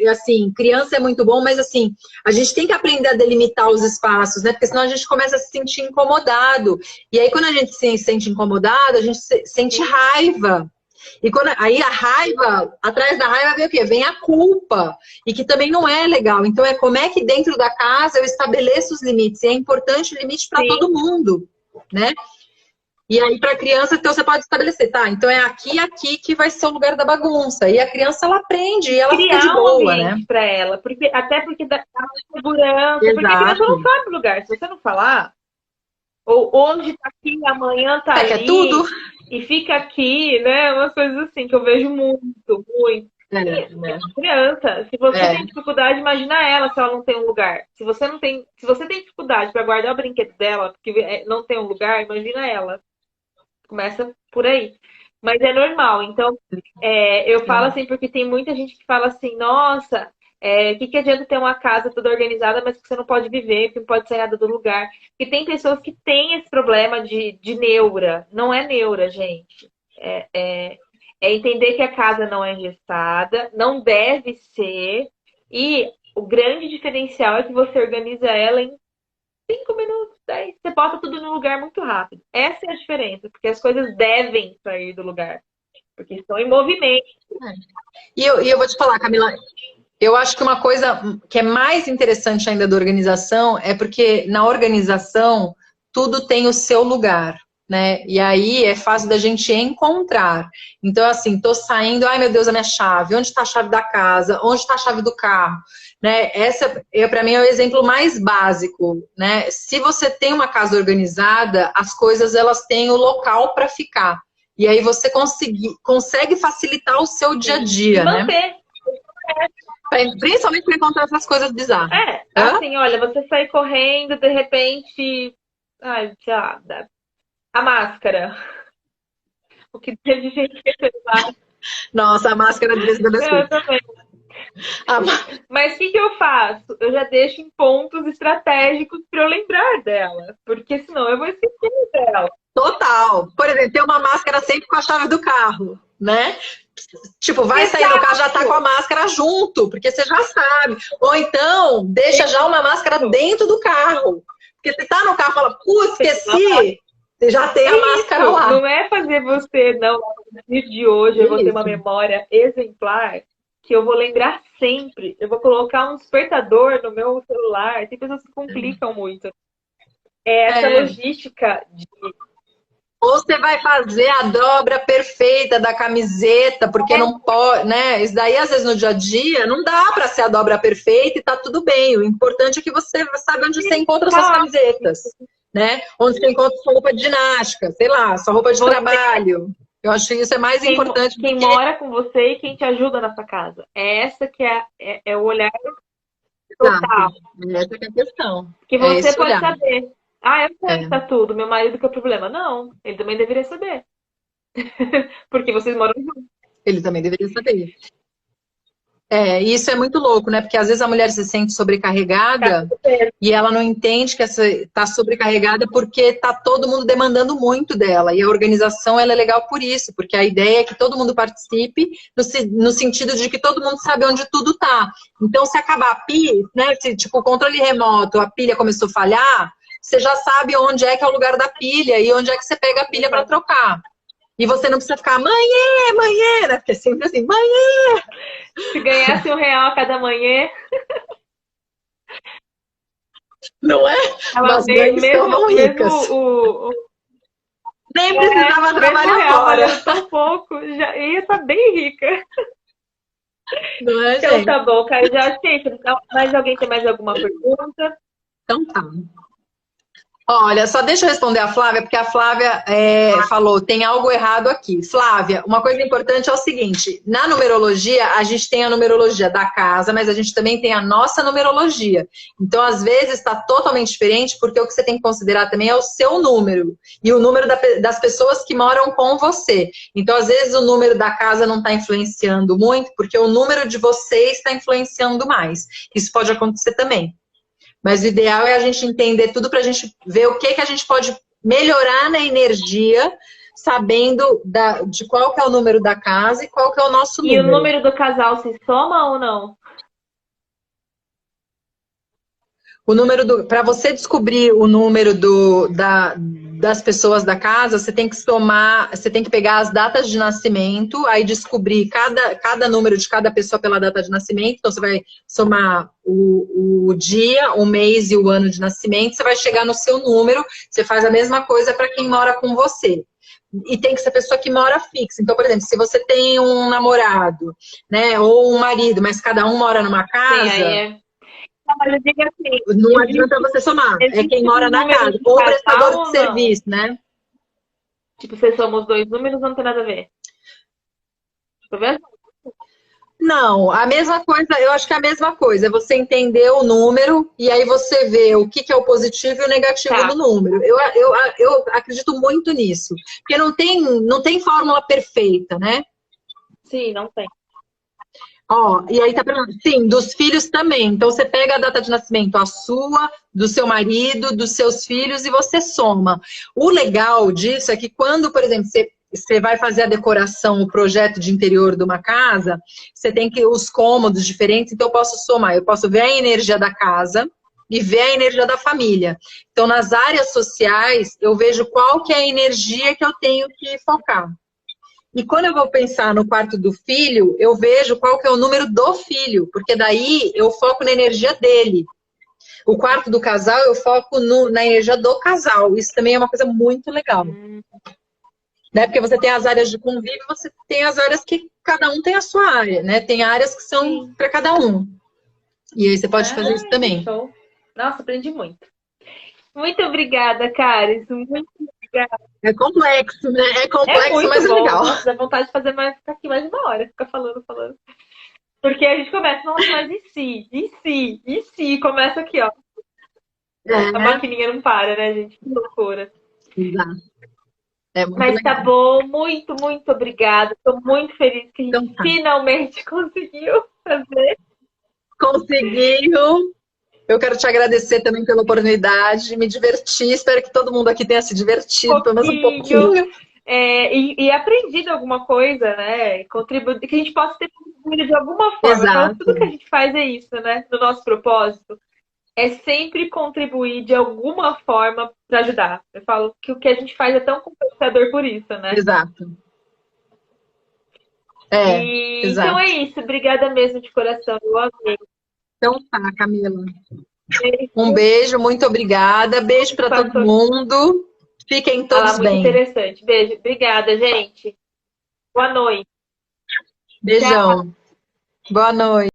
S3: assim, criança é muito bom, mas assim, a gente tem que aprender a delimitar os espaços, né? Porque senão a gente começa a se sentir incomodado. E aí, quando a gente se sente incomodado, a gente sente raiva. E aí a raiva, atrás da raiva vem o quê? Vem a culpa, e que também não é legal. Então é como é que dentro da casa eu estabeleço os limites. E é importante o limite para todo mundo, né? E aí para a criança, então você pode estabelecer, tá? Então é aqui e aqui que vai ser o lugar da bagunça. E a criança ela aprende e ela fica de
S2: criar um
S3: boa,
S2: ambiente
S3: né?
S2: para ela, até porque dá uma segurança, porque a criança não
S3: Exato.
S2: sabe o lugar. Se você não falar, ou hoje tá aqui, amanhã tá
S3: É que é
S2: ali,
S3: tudo.
S2: e fica aqui, né? Umas coisas assim que eu vejo muito, muito.
S3: É.
S2: Criança, se você
S3: É.
S2: tem dificuldade, imagina ela se ela não tem um lugar. Se você tem dificuldade para guardar o brinquedo dela, porque não tem um lugar, imagina ela. Começa por aí. Mas é normal. Então, eu falo assim, porque tem muita gente que fala assim, nossa, que adianta ter uma casa toda organizada, mas que você não pode viver, que não pode sair nada do lugar. Porque tem pessoas que têm esse problema de neura. Não é neura, gente. É entender que a casa não é gestada, não deve ser. E o grande diferencial é que você organiza ela em 5 minutos, 10. Você bota tudo no lugar muito rápido. Essa é a diferença, porque as coisas devem sair do lugar, porque estão em movimento.
S3: E eu vou te falar, Camila, eu acho que uma coisa que é mais interessante ainda da organização é porque na organização tudo tem o seu lugar, né? E aí é fácil da gente encontrar. Então, assim, tô saindo, ai meu Deus, a minha chave, onde está a chave da casa, onde está a chave do carro, né? Essa, para mim, é o exemplo mais básico, né? Se você tem uma casa organizada, as coisas elas têm o local para ficar. E aí você consegue facilitar o seu dia a
S2: E
S3: dia, né?
S2: manter.
S3: Principalmente para encontrar essas coisas bizarras.
S2: Assim, olha, você sai correndo, de repente. Ai, já, a máscara. O que teve gente que fez lá.
S3: Nossa, a máscara de
S2: Eu
S3: adolescente.
S2: também. Mas o que eu faço? Eu já deixo em pontos estratégicos para eu lembrar dela. Porque senão eu vou esquecer dela.
S3: Total. Por exemplo, tem uma máscara sempre com a chave do carro, né? Tipo, vai sair do carro, já tá com a máscara junto, porque você já sabe. Ou então, deixa já uma máscara dentro do carro. Porque você tá no carro e fala, esqueci. Você já tem a máscara lá.
S2: Não é fazer você, não. No dia de hoje eu vou ter uma memória exemplar que eu vou lembrar sempre. Eu vou colocar um despertador no meu celular. Tem pessoas que complicam muito. Essa logística de...
S3: Ou você vai fazer a dobra perfeita da camiseta, porque não pode, né? Isso daí, às vezes, no dia a dia, não dá para ser a dobra perfeita e tá tudo bem. O importante é que você sabe onde você encontra suas camisetas, né? Onde você encontra sua roupa de ginástica, sei lá, sua roupa de trabalho. Eu acho que isso é mais importante.
S2: Quem mora com você e quem te ajuda nessa casa. Essa que é o olhar total.
S3: Essa que é a questão.
S2: Que você pode saber. Eu sei que tá tudo, meu marido que é o problema. Não, ele também deveria saber. Porque vocês moram juntos.
S3: Ele também deveria saber. E isso é muito louco, né? Porque às vezes a mulher se sente sobrecarregada e ela não entende que está sobrecarregada porque tá todo mundo demandando muito dela. E a organização ela é legal por isso, porque a ideia é que todo mundo participe no sentido de que todo mundo sabe onde tudo tá. Então, se acabar a pilha, né? Se tipo o controle remoto, a pilha começou a falhar, você já sabe onde é que é o lugar da pilha e onde é que você pega a pilha para trocar. E você não precisa ficar, manhã, né? Porque é sempre assim, manhã.
S2: Se ganhasse R$1 a cada manhã.
S3: Não é? As mães estavam ricas. Nem precisava trabalhar fora.
S2: Tão pouco, já ia estar bem rica.
S3: Não é,
S2: então
S3: gente?
S2: Tá bom, cara, já achei. Mas alguém tem mais alguma pergunta?
S3: Então tá. Olha, só deixa eu responder a Flávia, porque a Flávia falou, tem algo errado aqui. Flávia, uma coisa importante é o seguinte, na numerologia, a gente tem a numerologia da casa, mas a gente também tem a nossa numerologia. Então, às vezes, está totalmente diferente, porque o que você tem que considerar também é o seu número, e o número das pessoas que moram com você. Então, às vezes, o número da casa não está influenciando muito, porque o número de vocês está influenciando mais. Isso pode acontecer também. Mas o ideal é a gente entender tudo para a gente ver o que a gente pode melhorar na energia, sabendo de qual que é o número da casa e qual que é o nosso número.
S2: E o número do casal se soma ou não?
S3: O número para você descobrir o número das pessoas da casa, você tem que somar, você tem que pegar as datas de nascimento, aí descobrir cada número de cada pessoa pela data de nascimento. Então, você vai somar o dia, o mês e o ano de nascimento, você vai chegar no seu número, você faz a mesma coisa para quem mora com você. E tem que ser pessoa que mora fixa. Então, por exemplo, se você tem um namorado, né, ou um marido, mas cada um mora numa casa...
S2: Sim, aí Não, mas eu digo assim,
S3: não adianta você somar, é quem mora na casa, ou prestador de serviço, né?
S2: Tipo, se somos dois números, não tem nada a ver. Tá vendo?
S3: Não, a mesma coisa, eu acho que é a mesma coisa, é você entender o número e aí você vê o que é o positivo e o negativo do número. Eu acredito muito nisso, porque não tem fórmula perfeita, né?
S2: Sim, não tem.
S3: Ó, e aí tá perguntando, sim, dos filhos também. Então você pega a data de nascimento, a sua, do seu marido, dos seus filhos, e você soma. O legal disso é que quando, por exemplo, você vai fazer a decoração, o projeto de interior de uma casa, você tem que os cômodos diferentes, então eu posso somar, eu posso ver a energia da casa e ver a energia da família. Então, nas áreas sociais, eu vejo qual que é a energia que eu tenho que focar. E quando eu vou pensar no quarto do filho, eu vejo qual que é o número do filho, porque daí eu foco na energia dele. O quarto do casal, eu foco na energia do casal. Isso também é uma coisa muito legal. Né? Porque você tem as áreas de convívio, você tem as áreas que cada um tem a sua área, né? Tem áreas que são para cada um. E aí você pode fazer isso também.
S2: Show. Nossa, aprendi muito. Muito obrigada, Caris. Muito obrigada.
S3: É complexo, né? É complexo, mas é
S2: bom.
S3: legal.
S2: Nossa, dá vontade de fazer mais, ficar aqui mais de uma hora, ficar falando. Porque a gente começa, nossa, mas e se? Começa aqui, ó. A maquininha não para, né, gente? Que loucura.
S3: Exato. É muito
S2: Mas
S3: legal.
S2: tá bom, muito, muito obrigada. Estou muito feliz que a gente finalmente conseguiu fazer.
S3: Conseguiu. Eu quero te agradecer também pela oportunidade, me diverti, espero que todo mundo aqui tenha se divertido, pelo menos um pouquinho.
S2: E aprendido alguma coisa, né? Contribuir, que a gente possa ter contribuído de alguma forma.
S3: Exato.
S2: Então, tudo que a gente faz é isso, né? No nosso propósito. É sempre contribuir de alguma forma para ajudar. Eu falo que o que a gente faz é tão compensador por isso, né?
S3: Exato. Exato.
S2: Então é isso. Obrigada mesmo de coração. Eu amei.
S3: Então tá, Camila. Um beijo, muito obrigada. Beijo para todo mundo. Fiquem todos bem.
S2: Muito interessante. Beijo. Obrigada, gente. Boa noite.
S3: Beijão.
S2: Tchau.
S3: Boa noite.